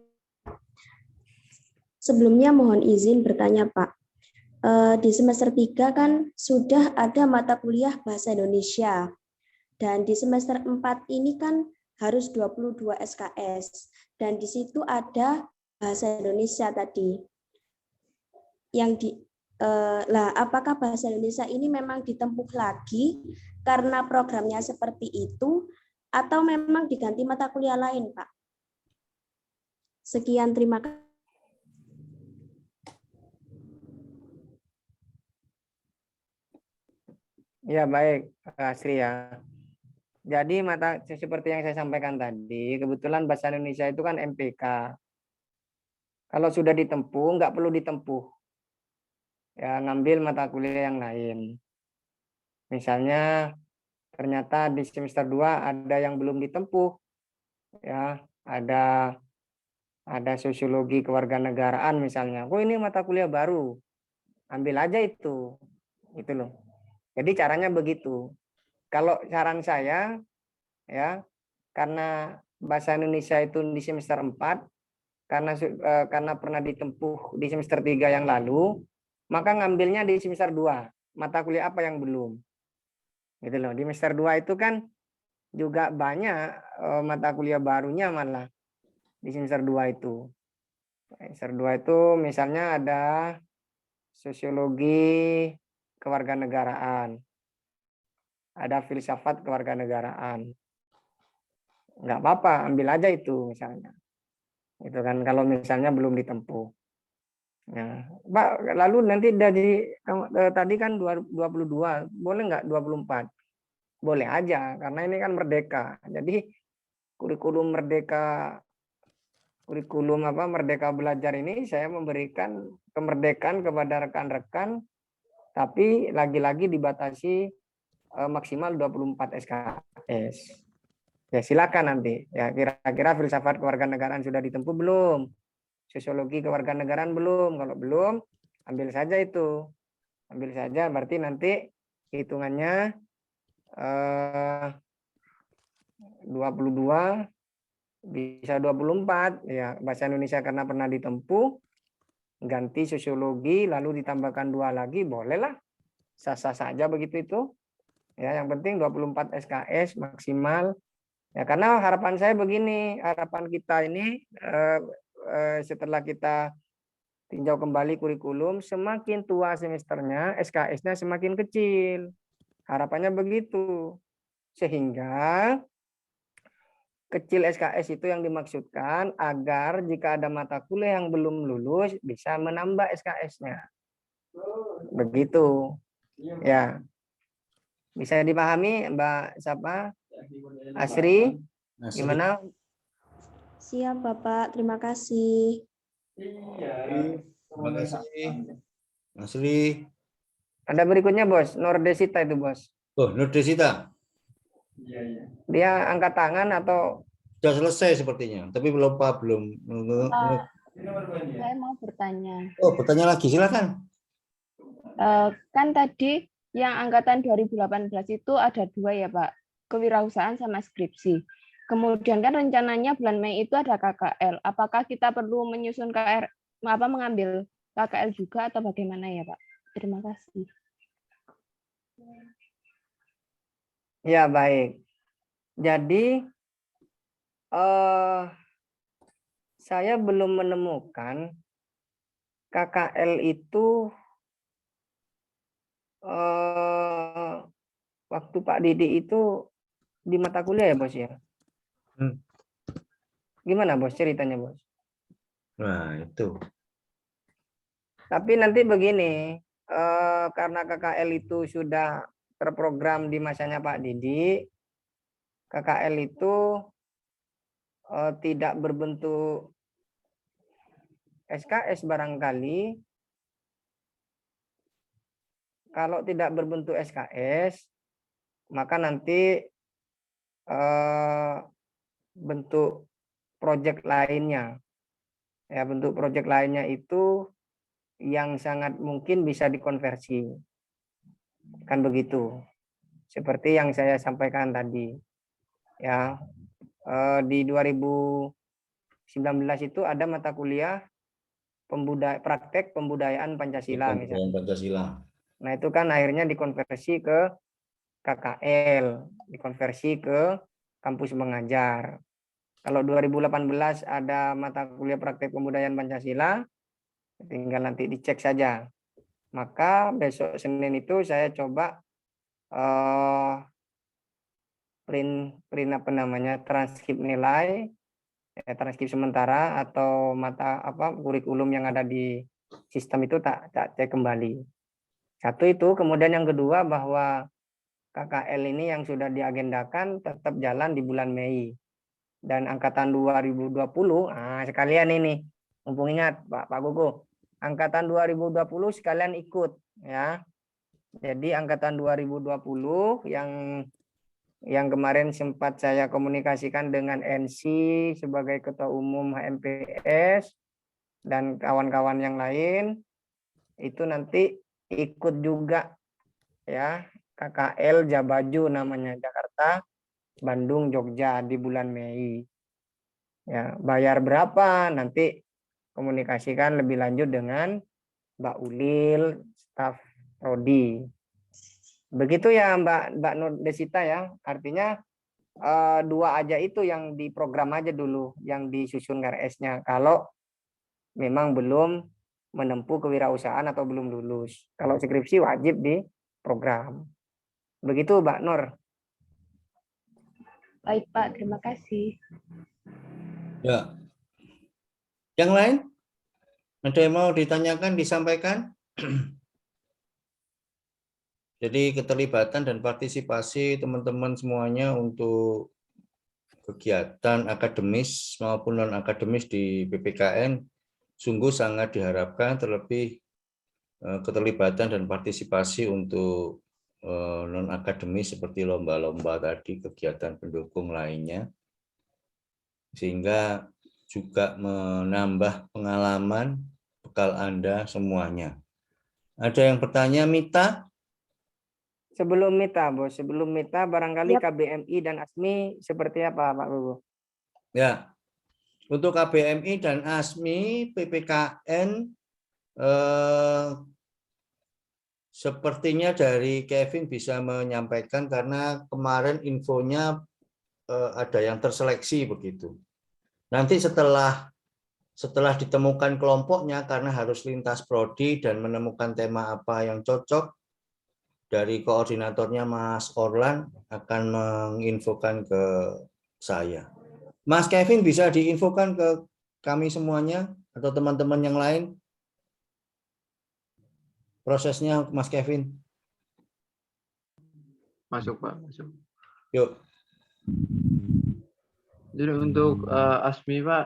sebelumnya mohon izin bertanya Pak. Di semester 3 kan sudah ada mata kuliah Bahasa Indonesia. Dan di semester 4 ini kan harus 22 SKS. Dan di situ ada Bahasa Indonesia tadi. Apakah Bahasa Indonesia ini memang ditempuh lagi karena programnya seperti itu, atau memang diganti mata kuliah lain, Pak? Sekian, terima kasih. Ya baik, Asri ya. Jadi seperti yang saya sampaikan tadi, kebetulan Bahasa Indonesia itu kan MPK. Kalau sudah ditempuh, nggak perlu ditempuh. Ya, ngambil mata kuliah yang lain. Misalnya, ternyata di semester 2 ada yang belum ditempuh. Ya, ada sosiologi kewarganegaraan misalnya. Oh, ini mata kuliah baru. Ambil aja itu. Gitu loh. Jadi caranya begitu. Kalau saran saya, ya, karena Bahasa Indonesia itu di semester 4, karena pernah ditempuh di semester 3 yang lalu, maka ngambilnya di semester 2. Mata kuliah apa yang belum? Gitu loh. Di semester 2 itu kan juga banyak mata kuliah barunya malah di semester 2 itu. Semester 2 itu misalnya ada sosiologi kewarganegaraan. Ada filsafat kewarganegaraan. Nggak apa-apa, ambil aja itu misalnya. Itu kan kalau misalnya belum ditempuh. Ya, Pak, lalu nanti dari tadi kan 22, boleh nggak 24? Boleh aja, karena ini kan merdeka. Jadi kurikulum Merdeka Belajar ini saya memberikan kemerdekaan kepada rekan-rekan, tapi lagi-lagi dibatasi maksimal 24 SKS. Ya silakan nanti. Ya kira-kira filsafat kewarganegaraan sudah ditempuh belum? Sosiologi kewarganegaraan belum? Kalau belum, ambil saja itu. Ambil saja, berarti nanti hitungannya 22 bisa 24 ya, bahasa Indonesia karena pernah ditempuh, ganti sosiologi lalu ditambahkan 2 lagi, bolehlah, sah-sah saja begitu itu ya. Yang penting 24 SKS maksimal ya, karena harapan saya begini, harapan kita ini setelah kita tinjau kembali kurikulum, semakin tua semesternya SKS-nya semakin kecil, harapannya begitu, sehingga kecil SKS itu yang dimaksudkan agar jika ada mata kuliah yang belum lulus bisa menambah SKS-nya. Begitu. Ya. Bisa dipahami Mbak siapa? Asri? Gimana? Siap, Bapak. Terima kasih. Terima kasih. Asri. Ada berikutnya, Bos. Nordesita itu, Bos. Oh, Nur Desita. Dia angkat tangan atau Sudah selesai sepertinya, tapi belum Saya mau bertanya. Oh, bertanya lagi, silakan. Kan tadi yang angkatan 2018 itu ada 2 ya Pak, kewirausahaan sama skripsi. Kemudian kan rencananya bulan Mei itu ada KKL. Apakah kita perlu menyusun mengambil KKL juga atau bagaimana ya Pak? Terima kasih. ya baik. Jadi saya belum menemukan KKL itu waktu Pak Didi itu di mata kuliah ya, Bos ya? Gimana, Bos, ceritanya, Bos? Nah, itu. Tapi nanti begini, karena KKL itu sudah terprogram di masanya Pak Didi, KKL itu tidak berbentuk SKS barangkali. Kalau tidak berbentuk SKS, maka nanti bentuk proyek lainnya. Ya, bentuk proyek lainnya itu yang sangat mungkin bisa dikonversi. Kan begitu. Seperti yang saya sampaikan tadi. Ya, di 2019 itu ada mata kuliah praktek pembudayaan Pancasila misalnya. Pancasila. Nah, itu kan akhirnya dikonversi ke KKL, dikonversi ke kampus mengajar. Kalau 2018 ada mata kuliah praktek pembudayaan Pancasila, tinggal nanti dicek saja. Maka besok Senin itu saya coba print transkrip nilai, transkrip sementara atau kurikulum yang ada di sistem itu tak cek kembali. Satu itu, kemudian yang kedua bahwa KKL ini yang sudah diagendakan tetap jalan di bulan Mei. Dan angkatan 2020, sekalian ini, mumpung ingat Pak Gugu, angkatan 2020 sekalian ikut ya. Jadi angkatan 2020 yang kemarin sempat saya komunikasikan dengan NC sebagai Ketua Umum HMPS dan kawan-kawan yang lain, itu nanti ikut juga ya KKL Jabaju namanya, Jakarta, Bandung, Jogja di bulan Mei. Ya, bayar berapa nanti komunikasikan lebih lanjut dengan Mbak Ulil, staf prodi. Begitu ya Mbak Nur Desita ya. Artinya 2 aja itu yang diprogram aja dulu, yang disusun KRS-nya. Kalau memang belum menempuh kewirausahaan atau belum lulus. Kalau skripsi wajib diprogram. Begitu Mbak Nur. Baik Pak, terima kasih. Ya. Yang lain? Ada yang mau ditanyakan, disampaikan? Jadi keterlibatan dan partisipasi teman-teman semuanya untuk kegiatan akademis maupun non-akademis di PPKN sungguh sangat diharapkan, terlebih keterlibatan dan partisipasi untuk non-akademis seperti lomba-lomba tadi, kegiatan pendukung lainnya, sehingga juga menambah pengalaman bekal Anda semuanya. Ada yang bertanya, Mita? Sebelum Mita, Bos, sebelum Mita barangkali Yap. KBMI dan ASMI seperti apa, Pak Gugu? Ya, untuk KBMI dan ASMI, PPKN sepertinya dari Kevin bisa menyampaikan karena kemarin infonya ada yang terseleksi begitu. Nanti setelah ditemukan kelompoknya, karena harus lintas prodi dan menemukan tema apa yang cocok, dari koordinatornya Mas Orlan akan menginfokan ke saya. Mas Kevin bisa diinfokan ke kami semuanya atau teman-teman yang lain prosesnya, Mas Kevin? Masuk, Pak, masuk. Yuk. Jadi untuk ASMI, Pak,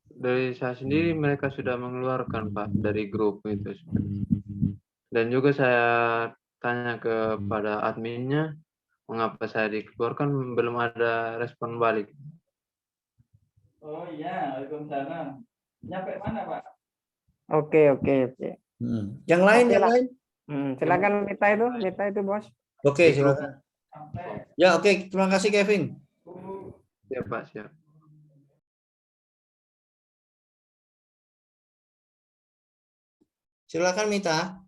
dari saya sendiri mereka sudah mengeluarkan, Pak, dari grup itu. Dan juga saya tanya kepada adminnya, mengapa saya dikeluarkan, belum ada respon balik. Oh iya, Waalaikumsalam. Nyampe mana, Pak? Oke. Yang lain, Oke yang lah. lain? Silakan Mita itu, Bos. Oke, silakan. Ya, oke, terima kasih Kevin. Siap, Pak, siap. Silakan Mita.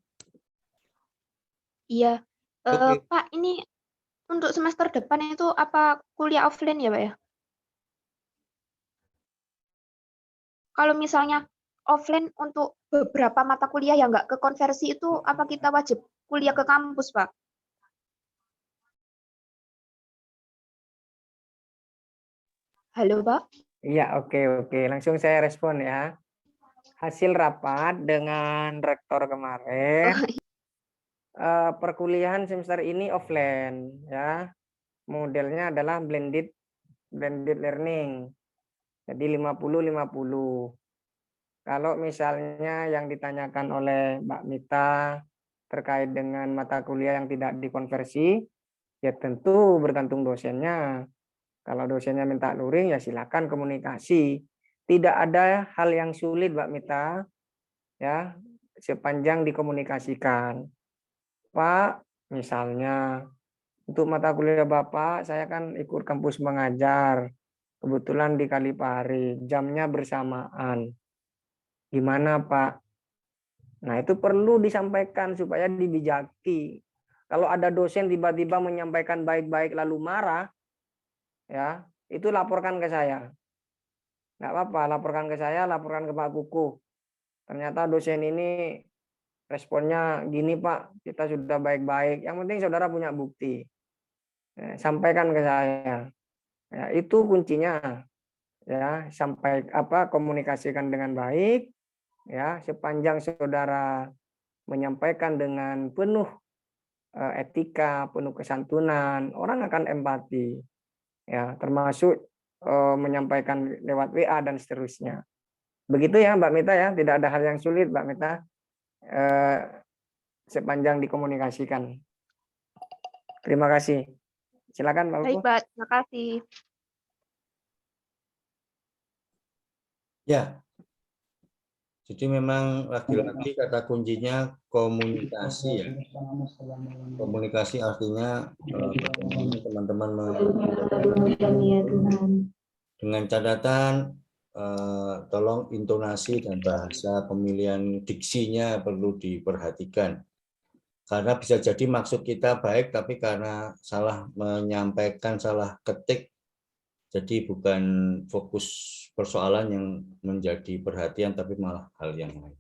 Iya. Oke. Pak, ini untuk semester depan itu apa kuliah offline ya, Pak ya? Kalau misalnya offline untuk beberapa mata kuliah yang nggak kekonversi itu, apa kita wajib kuliah ke kampus, Pak? Halo, Pak? Iya, oke. Langsung saya respon ya. Hasil rapat dengan rektor kemarin, perkuliahan semester ini offline ya. Modelnya adalah blended learning. Jadi 50-50. Kalau misalnya yang ditanyakan oleh Mbak Mita terkait dengan mata kuliah yang tidak dikonversi, ya tentu bergantung dosennya. Kalau dosennya minta luring, ya silakan komunikasi. Tidak ada hal yang sulit, Mbak Mita, ya, sepanjang dikomunikasikan. Pak, misalnya untuk mata kuliah Bapak, saya kan ikut kampus mengajar, kebetulan di Kalipari, jamnya bersamaan. Gimana, Pak? Nah, itu perlu disampaikan supaya dibijaki. Kalau ada dosen tiba-tiba menyampaikan baik-baik lalu marah, ya, itu laporkan ke saya. Nggak apa-apa, laporkan ke saya, laporkan ke Pak Kuku. Ternyata dosen ini responnya gini, Pak, kita sudah baik-baik. Yang penting saudara punya bukti. Sampaikan ke saya. Ya, itu kuncinya. Ya, komunikasikan dengan baik. Ya, sepanjang saudara menyampaikan dengan penuh etika, penuh kesantunan, orang akan empati. Ya, termasuk menyampaikan lewat WA dan seterusnya. Begitu ya Mbak Mita ya, tidak ada hal yang sulit Mbak Mita sepanjang dikomunikasikan. Terima kasih. Silakan Pak Baik, Uku. Pak. Terima kasih. Ya. Jadi memang lagi-lagi kata kuncinya komunikasi ya. Komunikasi artinya teman-teman dengan catatan tolong intonasi dan bahasa pemilihan diksinya perlu diperhatikan. Karena bisa jadi maksud kita baik tapi karena salah menyampaikan, salah ketik, jadi bukan fokus persoalan yang menjadi perhatian, tapi malah hal yang lain.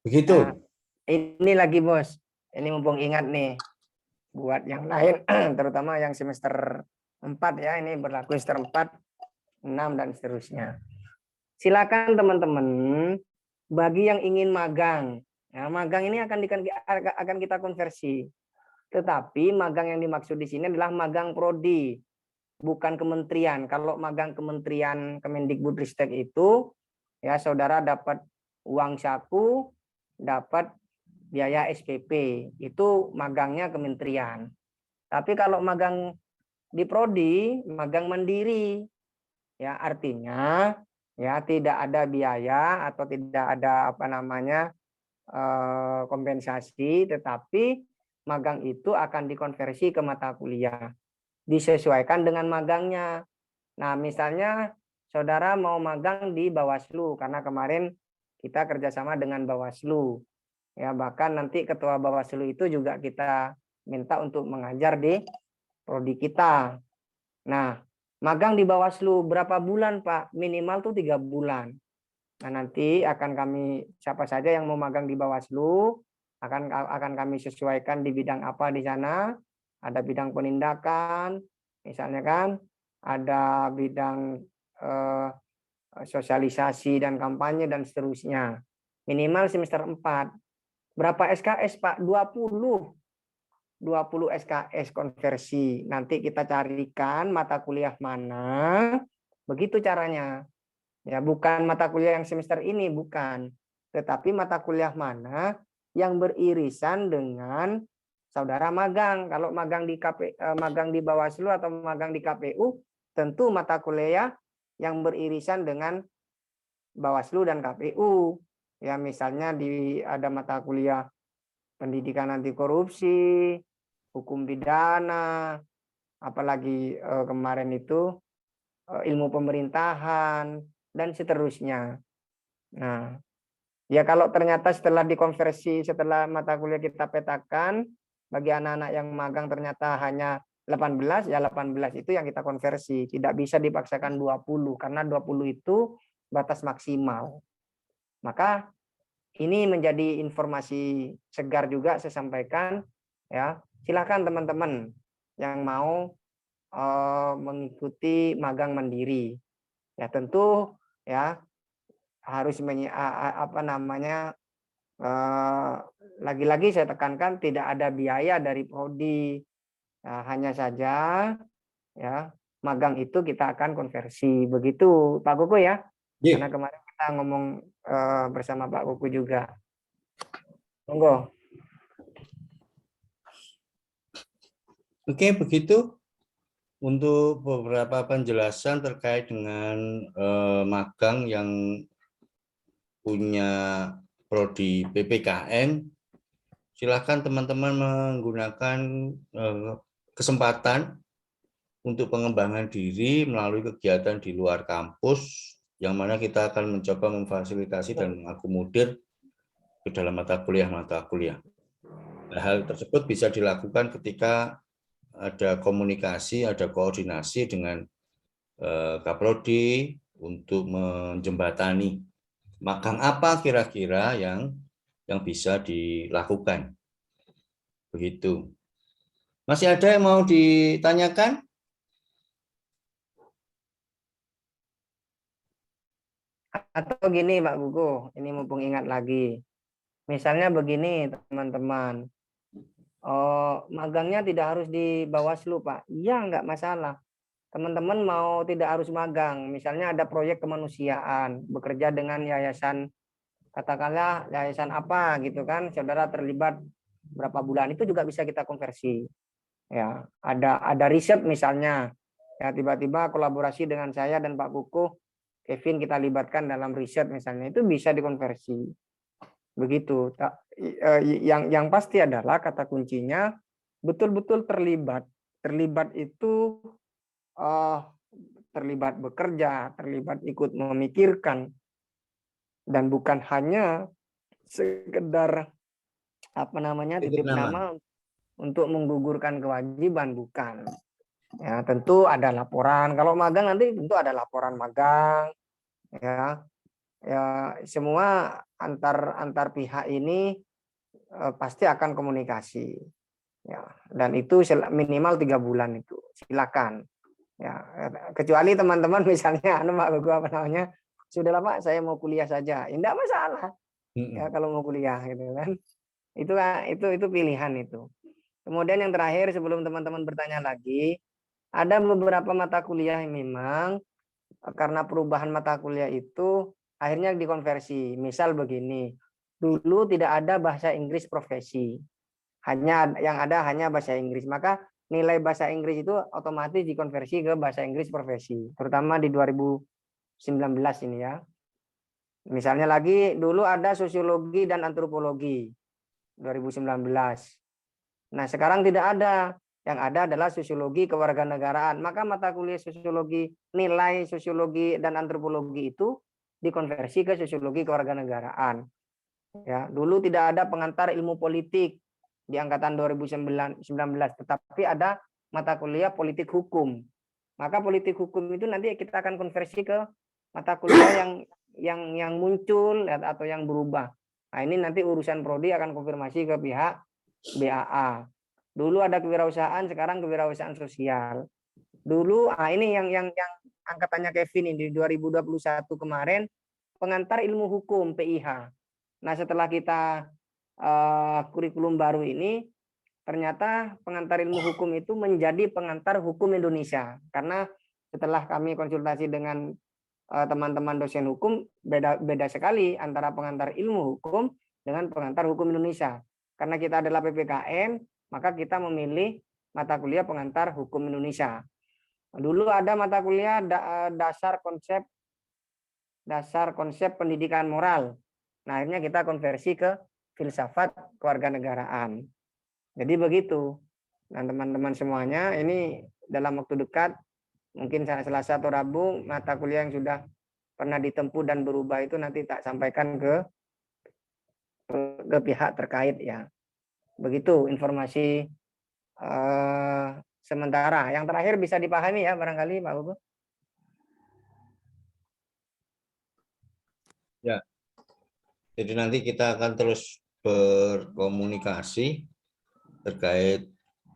Begitu. Nah, ini lagi Bos, ini mumpung ingat nih, buat yang lain, terutama yang semester 4 ya, ini berlaku semester 4, 6, dan seterusnya. Silakan teman-teman bagi yang ingin magang. Ya, magang ini akan kita konversi. Tetapi magang yang dimaksud di sini adalah magang prodi, bukan kementerian. Kalau magang kementerian Kemendikbudristek itu, ya saudara dapat uang saku, dapat biaya SPP. Itu magangnya kementerian. Tapi kalau magang di prodi, magang mandiri, ya artinya ya tidak ada biaya atau tidak ada kompensasi, tetapi magang itu akan dikonversi ke mata kuliah disesuaikan dengan magangnya. Nah, misalnya saudara mau magang di Bawaslu karena kemarin kita kerjasama dengan Bawaslu, ya bahkan nanti ketua Bawaslu itu juga kita minta untuk mengajar di prodi kita. Nah, magang di Bawaslu berapa bulan, Pak? Minimal tuh 3 bulan. Nah, nanti akan kami, siapa saja yang mau magang di Bawaslu, akan kami sesuaikan di bidang apa di sana. Ada bidang penindakan, misalnya kan, ada bidang sosialisasi dan kampanye dan seterusnya. Minimal semester 4. Berapa SKS, Pak? 20 SKS konversi. Nanti kita carikan mata kuliah mana. Begitu caranya. Ya, bukan mata kuliah yang semester ini, bukan. Tetapi mata kuliah mana yang beririsan dengan saudara magang. Kalau magang di Bawaslu atau magang di KPU, tentu mata kuliah yang beririsan dengan Bawaslu dan KPU. Ya, misalnya ada mata kuliah pendidikan anti korupsi, hukum pidana, apalagi kemarin itu ilmu pemerintahan dan seterusnya. Nah, ya kalau ternyata setelah dikonversi, setelah mata kuliah kita petakan, bagi anak-anak yang magang ternyata hanya 18, ya 18 itu yang kita konversi. Tidak bisa dipaksakan 20, karena 20 itu batas maksimal. Maka ini menjadi informasi segar juga saya sampaikan, ya. Silakan teman-teman yang mau mengikuti magang mandiri. Ya tentu ya harus lagi-lagi saya tekankan tidak ada biaya dari prodi. Nah, hanya saja ya magang itu kita akan konversi. Begitu Pak Kuku ya. Yeah. Karena kemarin kita ngomong bersama Pak Kuku juga. Monggo. Oke, begitu untuk beberapa penjelasan terkait dengan magang yang punya prodi PPKN. Silakan teman-teman menggunakan kesempatan untuk pengembangan diri melalui kegiatan di luar kampus, yang mana kita akan mencoba memfasilitasi dan mengakomodir ke dalam mata kuliah. Hal tersebut bisa dilakukan ketika ada komunikasi, ada koordinasi dengan Kaprodi untuk menjembatani magang apa kira-kira yang bisa dilakukan. Begitu. Masih ada yang mau ditanyakan? Atau gini Pak Gugu, ini mumpung ingat lagi. Misalnya begini teman-teman, magangnya tidak harus di Bawaslu Pak. Iya, nggak masalah. Teman-teman mau tidak harus magang, misalnya ada proyek kemanusiaan, bekerja dengan yayasan, katakanlah yayasan apa gitu kan, saudara terlibat berapa bulan, itu juga bisa kita konversi. Ya, ada riset misalnya, ya tiba-tiba kolaborasi dengan saya dan Pak Kuku, Kevin kita libatkan dalam riset misalnya, itu bisa dikonversi. Begitu. Yang pasti adalah kata kuncinya betul-betul terlibat. Terlibat itu terlibat bekerja, terlibat ikut memikirkan, dan bukan hanya sekedar titip nama untuk menggugurkan kewajiban, bukan. Ya, tentu ada laporan. Kalau magang nanti tentu ada laporan magang. Ya, semua antar pihak ini pasti akan komunikasi. Ya, dan itu minimal 3 bulan itu. Silakan. Ya, kecuali teman-teman misalnya Pak Gugu sudahlah Pak, saya mau kuliah saja. Tidak masalah. ya kalau mau kuliah gitu kan. Itu pilihan itu. Kemudian yang terakhir sebelum teman-teman bertanya lagi, ada beberapa mata kuliah yang memang karena perubahan mata kuliah itu akhirnya dikonversi. Misal begini, dulu tidak ada bahasa Inggris profesi, yang ada hanya bahasa Inggris. Maka nilai bahasa Inggris itu otomatis dikonversi ke bahasa Inggris profesi, terutama di 2019 ini ya. Misalnya lagi dulu ada sosiologi dan antropologi 2019. Nah, sekarang tidak ada. Yang ada adalah sosiologi kewarganegaraan. Maka mata kuliah sosiologi, nilai sosiologi dan antropologi itu dikonversi ke sosiologi kewarganegaraan. Ya, dulu tidak ada pengantar ilmu politik di angkatan 2019, tetapi ada mata kuliah politik hukum. Maka politik hukum itu nanti kita akan konversi ke mata kuliah yang muncul atau yang berubah. Nah, ini nanti urusan prodi akan konfirmasi ke pihak BAA. Dulu ada kewirausahaan, sekarang kewirausahaan sosial. Dulu, ini yang angkatannya Kevin ini di 2021 kemarin, pengantar ilmu hukum PIH. Nah, setelah kita kurikulum baru ini, ternyata pengantar ilmu hukum itu menjadi pengantar hukum Indonesia. Karena setelah kami konsultasi dengan teman-teman dosen hukum, beda sekali antara pengantar ilmu hukum dengan pengantar hukum Indonesia. Karena kita adalah PPKN, maka kita memilih mata kuliah pengantar hukum Indonesia. Dulu ada mata kuliah dasar konsep pendidikan moral. Nah, akhirnya kita konversi ke filsafat kewarganegaraan. Jadi begitu. Nah, teman-teman semuanya, ini dalam waktu dekat, mungkin Selasa atau Rabu, mata kuliah yang sudah pernah ditempuh dan berubah itu nanti tak sampaikan ke pihak terkait ya. Begitu informasi sementara. Yang terakhir bisa dipahami ya barangkali Pak Gugu. Ya. Jadi nanti kita akan terus berkomunikasi terkait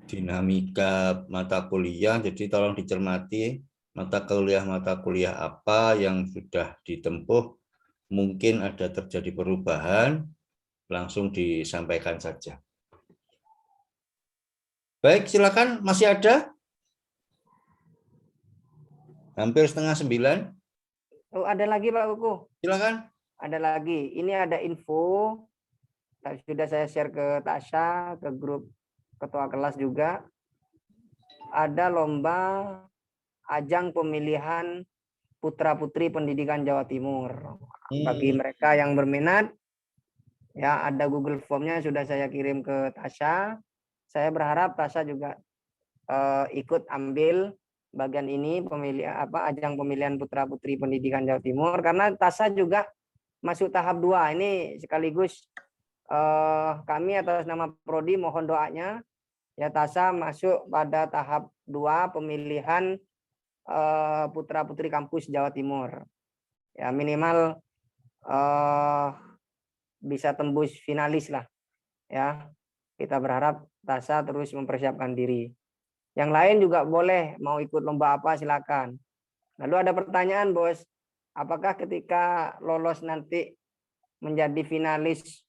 dinamika mata kuliah. Jadi tolong dicermati mata kuliah apa yang sudah ditempuh. Mungkin ada terjadi perubahan, langsung disampaikan saja. Baik, silakan. Masih ada? Hampir 8:30. Oh, ada lagi Pak Gugu. Silakan. Ada lagi. Ini ada info. Sudah saya share ke Tasya, ke grup ketua kelas juga. Ada lomba ajang pemilihan putra-putri pendidikan Jawa Timur. Bagi mereka yang berminat, ya ada Google Form-nya sudah saya kirim ke Tasya. Saya berharap Tasya juga ikut ambil bagian ini ajang pemilihan putra-putri pendidikan Jawa Timur, karena Tasya juga masuk tahap 2. Ini sekaligus kami atas nama prodi mohon doanya ya, Tasya masuk pada tahap 2 pemilihan putra-putri kampus Jawa Timur. Ya minimal bisa tembus finalis lah. Ya, kita berharap Tasya terus mempersiapkan diri. Yang lain juga boleh mau ikut lomba apa silakan. Lalu ada pertanyaan Bos, apakah ketika lolos nanti menjadi finalis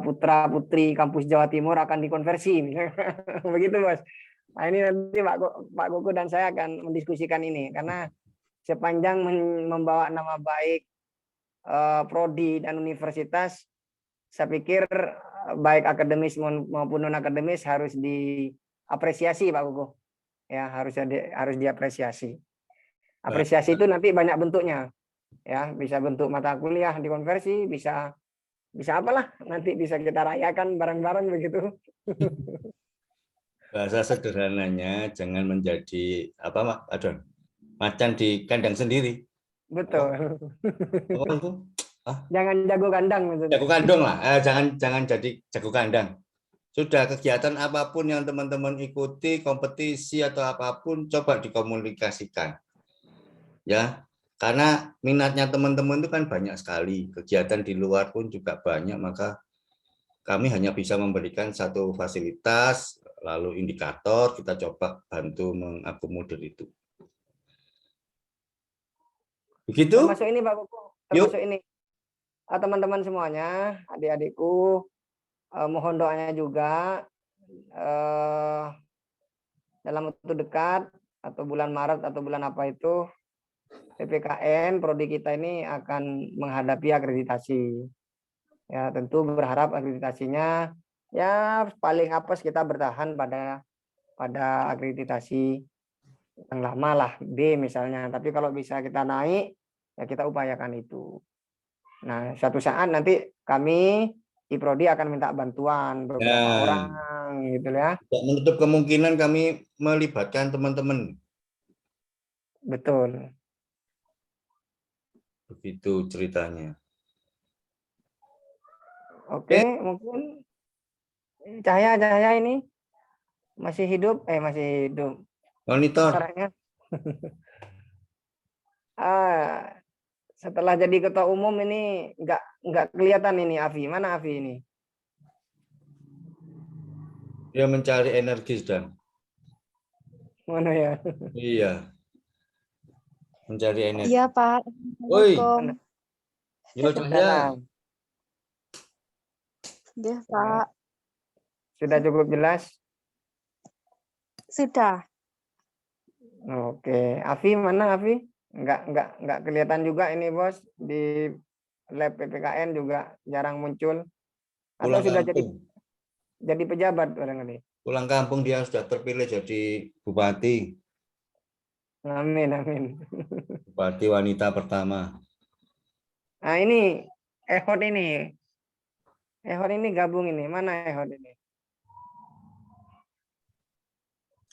putra-putri kampus Jawa Timur akan dikonversi? Begitu Bos. Nah, ini nanti Pak Gugu dan saya akan mendiskusikan ini, karena sepanjang membawa nama baik prodi dan universitas, saya pikir baik akademis maupun non akademis harus diapresiasi Pak Gugu. Ya, harus diapresiasi. Apresiasi itu nanti banyak bentuknya. Ya, bisa bentuk mata kuliah dikonversi, bisa apalah, nanti bisa kita rayakan bareng-bareng begitu. Bahasa sederhananya jangan menjadi macan di kandang sendiri. Betul. Oh, jangan jago kandang maksudnya. Jago kandang lah. Jangan jadi jago kandang. Sudah kegiatan apapun yang teman-teman ikuti, kompetisi atau apapun, coba dikomunikasikan. Ya, karena minatnya teman-teman itu kan banyak sekali. Kegiatan di luar pun juga banyak, maka kami hanya bisa memberikan satu fasilitas, lalu indikator, kita coba bantu mengakomodir itu. Begitu? Termasuk ini Pak Gugu, termasuk ini. teman-teman semuanya, adik-adikku, mohon doanya juga dalam waktu dekat atau bulan Maret atau bulan apa itu PPKN prodi kita ini akan menghadapi akreditasi. Ya, tentu berharap akreditasinya ya paling apes kita bertahan pada akreditasi yang lama lah, B misalnya. Tapi kalau bisa kita naik, ya kita upayakan itu. Nah, suatu saat nanti kami di prodi akan minta bantuan beberapa orang gitu ya. Tidak menutup kemungkinan kami melibatkan teman-teman. Betul. Begitu ceritanya. Oke, mungkin Cahaya ini masih hidup, masih hidup. Monitor. Suaranya. Setelah jadi ketua umum ini nggak kelihatan ini Afi. Mana Afi ini? Dia mencari energi sedang. Mana ya? Iya. Mencari energi. Iya, Pak. Woi. Assalamualaikum. Yo Cahaya. Iya, Pak. Sudah cukup jelas? Sudah. Oke, Afi mana Afi? Nggak kelihatan juga ini bos di lab PPKN juga jarang muncul. Atau Pulang sudah kampung. jadi pejabat barangkali. Pulang kampung dia sudah terpilih jadi bupati. Amin. Bupati wanita pertama. Nah ini Ehod ini. Ehod ini gabung ini. Mana Ehod ini?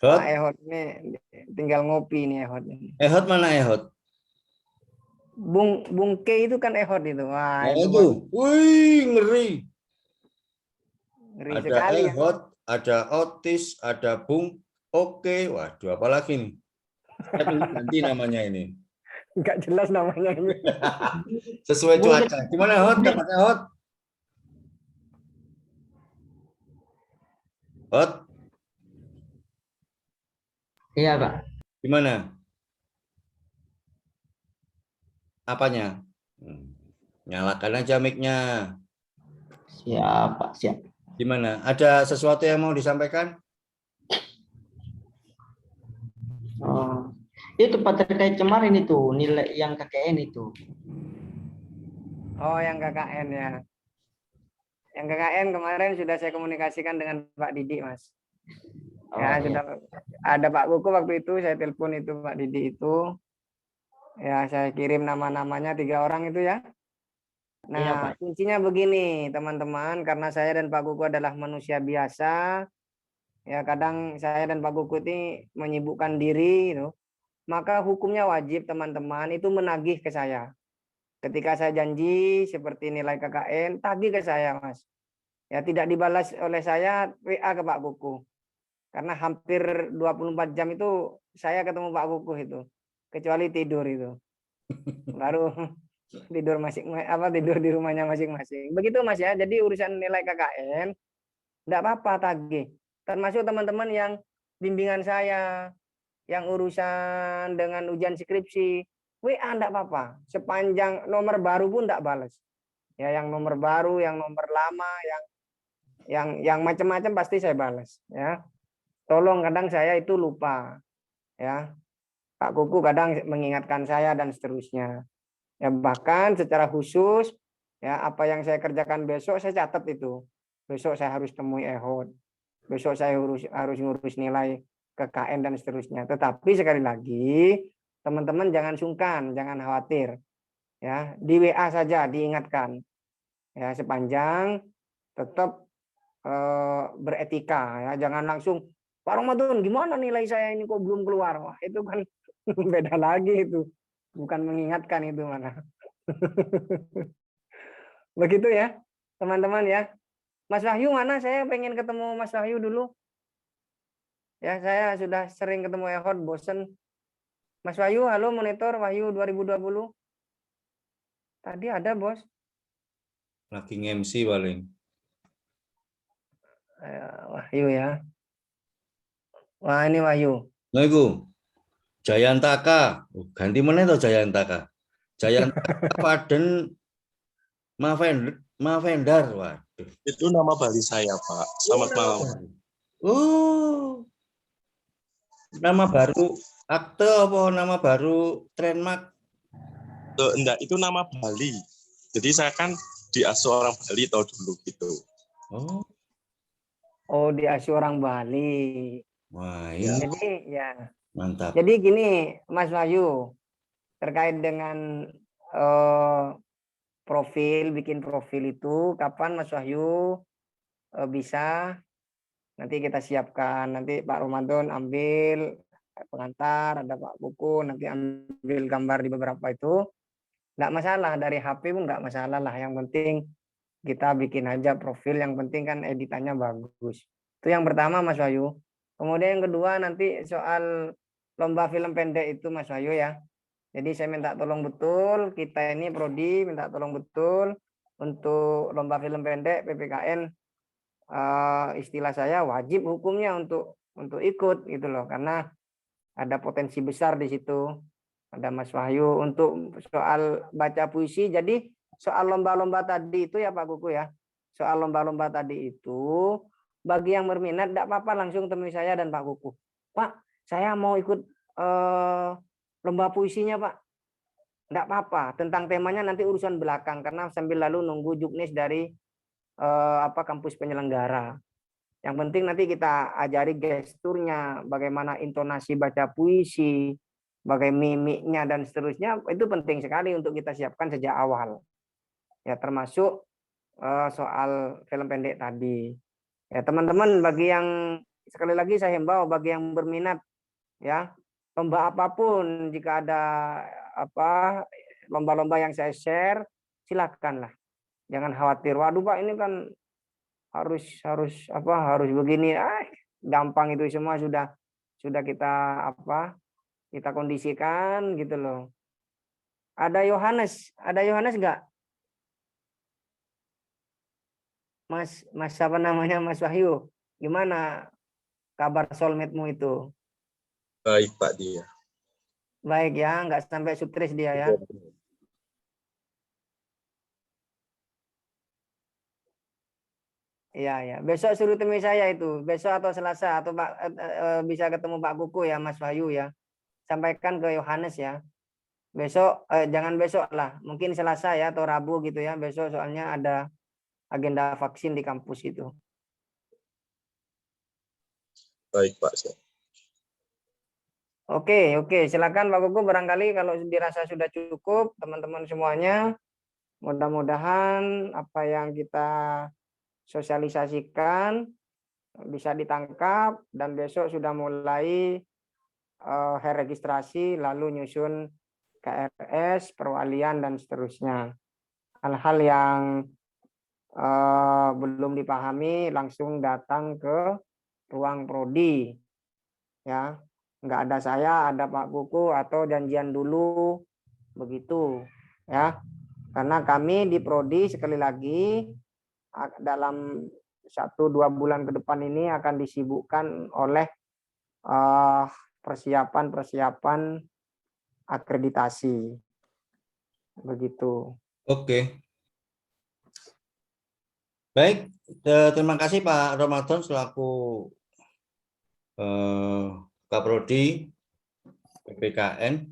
Ehod? Ehod ini tinggal ngopi ini Ehod ini. Ehod mana Ehod? Bung K itu kan Ehod itu. Wah, itu. Wih, ngeri. Ngeri Ada sekali Ehod, ada Otis, ada Bung Oke. Waduh, apa lagi nih? Ganti namanya ini. Nggak jelas namanya ini. Sesuai cuaca. Gimana Ehod? Dapat Ehod? Hot? Iya, Pak. Gimana? Apanya? Nyalakan aja mic-nya. Siap, Pak. Siap. Gimana? Ada sesuatu yang mau disampaikan? Oh, itu Pak terkait kemarin itu nilai yang KKN itu. Oh, yang KKN ya. Yang KKN kemarin sudah saya komunikasikan dengan Pak Didi, Mas. Ya, sudah ada Pak Kuku waktu itu saya telepon itu Pak Didi itu. Ya, saya kirim nama-namanya 3 orang itu ya. Nah, Iya, Pak. kuncinya begini, teman-teman, karena saya dan Pak Kuku adalah manusia biasa. Ya, kadang saya dan Pak Kuku ini menyibukkan diri gitu. Maka hukumnya wajib teman-teman itu menagih ke saya. Ketika saya janji seperti nilai KKN, tagih ke saya, Mas. Ya, tidak dibalas oleh saya, WA ke Pak Kuku. Karena hampir 24 jam itu saya ketemu Pak Kuku itu. Kecuali tidur itu. Baru tidur tidur di rumahnya masing-masing. Begitu Mas ya. Jadi urusan nilai KKN enggak apa-apa tagih. Termasuk teman-teman yang bimbingan saya, yang urusan dengan ujian skripsi, WA enggak apa-apa. Sepanjang nomor baru pun enggak balas. Ya, yang nomor baru, yang nomor lama, yang macam-macam pasti saya balas ya. Tolong, kadang saya itu lupa ya. Pak Kuku kadang mengingatkan saya dan seterusnya. Ya, bahkan secara khusus ya, apa yang saya kerjakan besok saya catat itu. Besok saya harus temui Ehod. Besok saya harus ngurus nilai KKN dan seterusnya. Tetapi sekali lagi teman-teman jangan sungkan, jangan khawatir. Ya, di WA saja diingatkan. Ya, sepanjang tetap beretika ya, jangan langsung Pak Ramadan gimana nilai saya ini kok belum keluar. Wah, itu kan beda lagi itu. Bukan mengingatkan itu mana. Begitu ya, teman-teman ya. Mas Wahyu mana? Saya pengen ketemu Mas Wahyu dulu. Ya, saya sudah sering ketemu Ehod, bosen. Mas Wahyu, halo monitor Wahyu 2020. Tadi ada, Bos. Lagi nge-MC paling. Wahyu ya. Wah, ini Wahyu. Nah, itu Jayantaka. Ganti mana itu Jayantaka? Jayantaka Paden Mavendar, waduh. Itu nama Bali saya, Pak. Selamat malam. Oh, nama baru akte apa nama baru trademark? Enggak, itu nama Bali. Jadi saya kan diasuh orang Bali tahu dulu gitu. Oh, Oh, diasuh orang Bali. wah Ya. ini Jadi ya. mantap. Jadi gini, Mas Wahyu, terkait dengan bikin profil itu, kapan Mas Wahyu bisa? Nanti kita siapkan. Nanti Pak Ramadan ambil pengantar, ada Pak Buku, nanti ambil gambar di beberapa itu. Nggak masalah, dari HP pun nggak masalah lah. Yang penting kita bikin aja profil, yang penting kan editannya bagus. Itu yang pertama Mas Wahyu. Kemudian yang kedua nanti soal lomba film pendek itu Mas Wahyu ya. Jadi saya minta tolong betul, kita ini Prodi minta tolong betul untuk lomba film pendek PPKN, istilah saya wajib hukumnya untuk ikut gitu loh, karena ada potensi besar di situ. Ada Mas Wahyu untuk soal baca puisi. Jadi soal lomba-lomba tadi itu ya Pak Kuku ya. Soal lomba-lomba tadi itu bagi yang berminat tidak apa-apa langsung temui saya dan Pak Kuku. Pak, saya mau ikut lomba puisinya Pak. Enggak apa-apa, tentang temanya nanti urusan belakang karena sambil lalu nunggu juknis dari kampus penyelenggara. Yang penting nanti kita ajari gesturnya, bagaimana intonasi baca puisi, bagaimana mimiknya dan seterusnya, itu penting sekali untuk kita siapkan sejak awal. Ya termasuk soal film pendek tadi. Ya teman-teman, bagi yang sekali lagi saya himbau bagi yang berminat ya, lomba apapun, jika ada lomba-lomba yang saya share, silakanlah. Jangan khawatir. Waduh Pak, ini kan harus begini. Gampang itu semua sudah kita kondisikan gitu loh. Ada Yohanes enggak? Mas siapa namanya, Mas Wahyu? Gimana kabar soulmate-mu itu? Baik, Pak dia. Baik ya, nggak sampai stres dia ya. Iya ya. Besok suruh temui saya itu, besok atau Selasa atau bisa ketemu Pak Kuku ya, Mas Wahyu ya. Sampaikan ke Yohanes ya. Besok jangan besok lah, mungkin Selasa ya atau Rabu gitu ya. Besok soalnya ada agenda vaksin di kampus itu. Baik, Pak. Oke, silakan Pak Kuku, barangkali kalau dirasa sudah cukup teman-teman semuanya. Mudah-mudahan apa yang kita sosialisasikan bisa ditangkap dan besok sudah mulai registrasi lalu nyusun KRS, perwalian dan seterusnya. Hal-hal yang belum dipahami langsung datang ke ruang prodi ya. Enggak ada saya, ada Pak Kuku atau janjian dulu begitu ya. Karena kami di prodi sekali lagi dalam 1-2 bulan ke depan ini akan disibukkan oleh persiapan akreditasi. Begitu. Oke. Baik, terima kasih Pak Ramadan selaku Kaprodi PPKN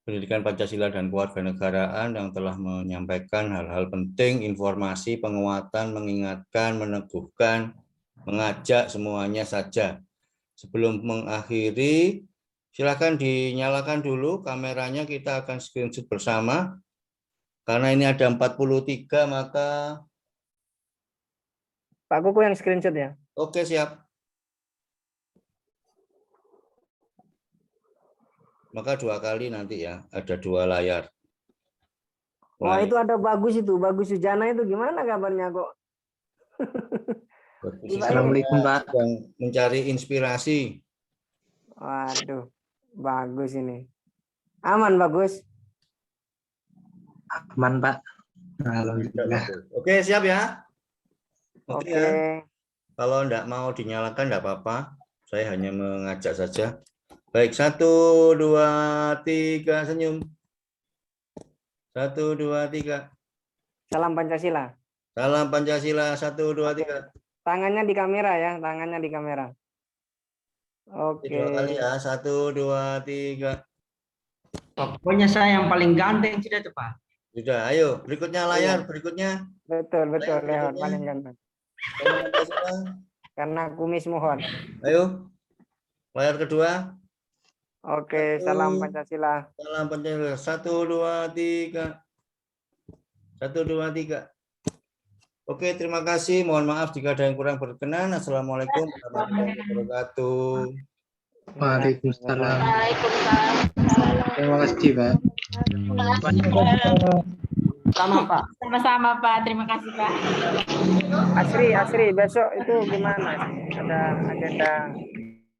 Pendidikan Pancasila dan Kewarganegaraan yang telah menyampaikan hal-hal penting, informasi, penguatan, mengingatkan, meneguhkan, mengajak semuanya saja. Sebelum mengakhiri, silakan dinyalakan dulu kameranya, kita akan screenshot bersama. Karena ini ada 43, maka Pak Kuku yang screenshot ya. Oke, siap. Maka 2 kali nanti ya, ada 2 layar. Wah, itu ada Bagus Sujana itu gimana kabarnya kok? Assalamualaikum Pak. Yang mencari inspirasi. Waduh, bagus ini. Aman Bagus? Aman Pak. Alhamdulillah. Oke, siap ya. Oke. Ya. Kalau enggak mau dinyalakan enggak apa-apa. Saya hanya mengajak saja. Baik, 1, 2, 3, senyum. 1, 2, 3. Salam Pancasila. Salam Pancasila. 1, 2, 3. Tangannya di kamera ya, tangannya di kamera. Oke. 2 kali ya. 1, 2, 3. Pokoknya saya yang paling ganteng sudah tuh Pak. Sudah, ayo. Berikutnya layar. Berikutnya. Betul, betul, Layar Leon, berikutnya. paling ganteng. Salam Pancasila. Karena kumis mohon. Ayo. Layar kedua. Oke, salam Pancasila. Salam Pancasila. 1, 2, 3. 1, 2, 3. Oke, terima kasih. Mohon maaf jika ada yang kurang berkenan. Assalamualaikum warahmatullahi wabarakatuh. Waalaikumsalam. Terima kasih, Pak. Sama Pak. Sama-sama Pak, terima kasih Pak. Asri, besok itu gimana? Ada agenda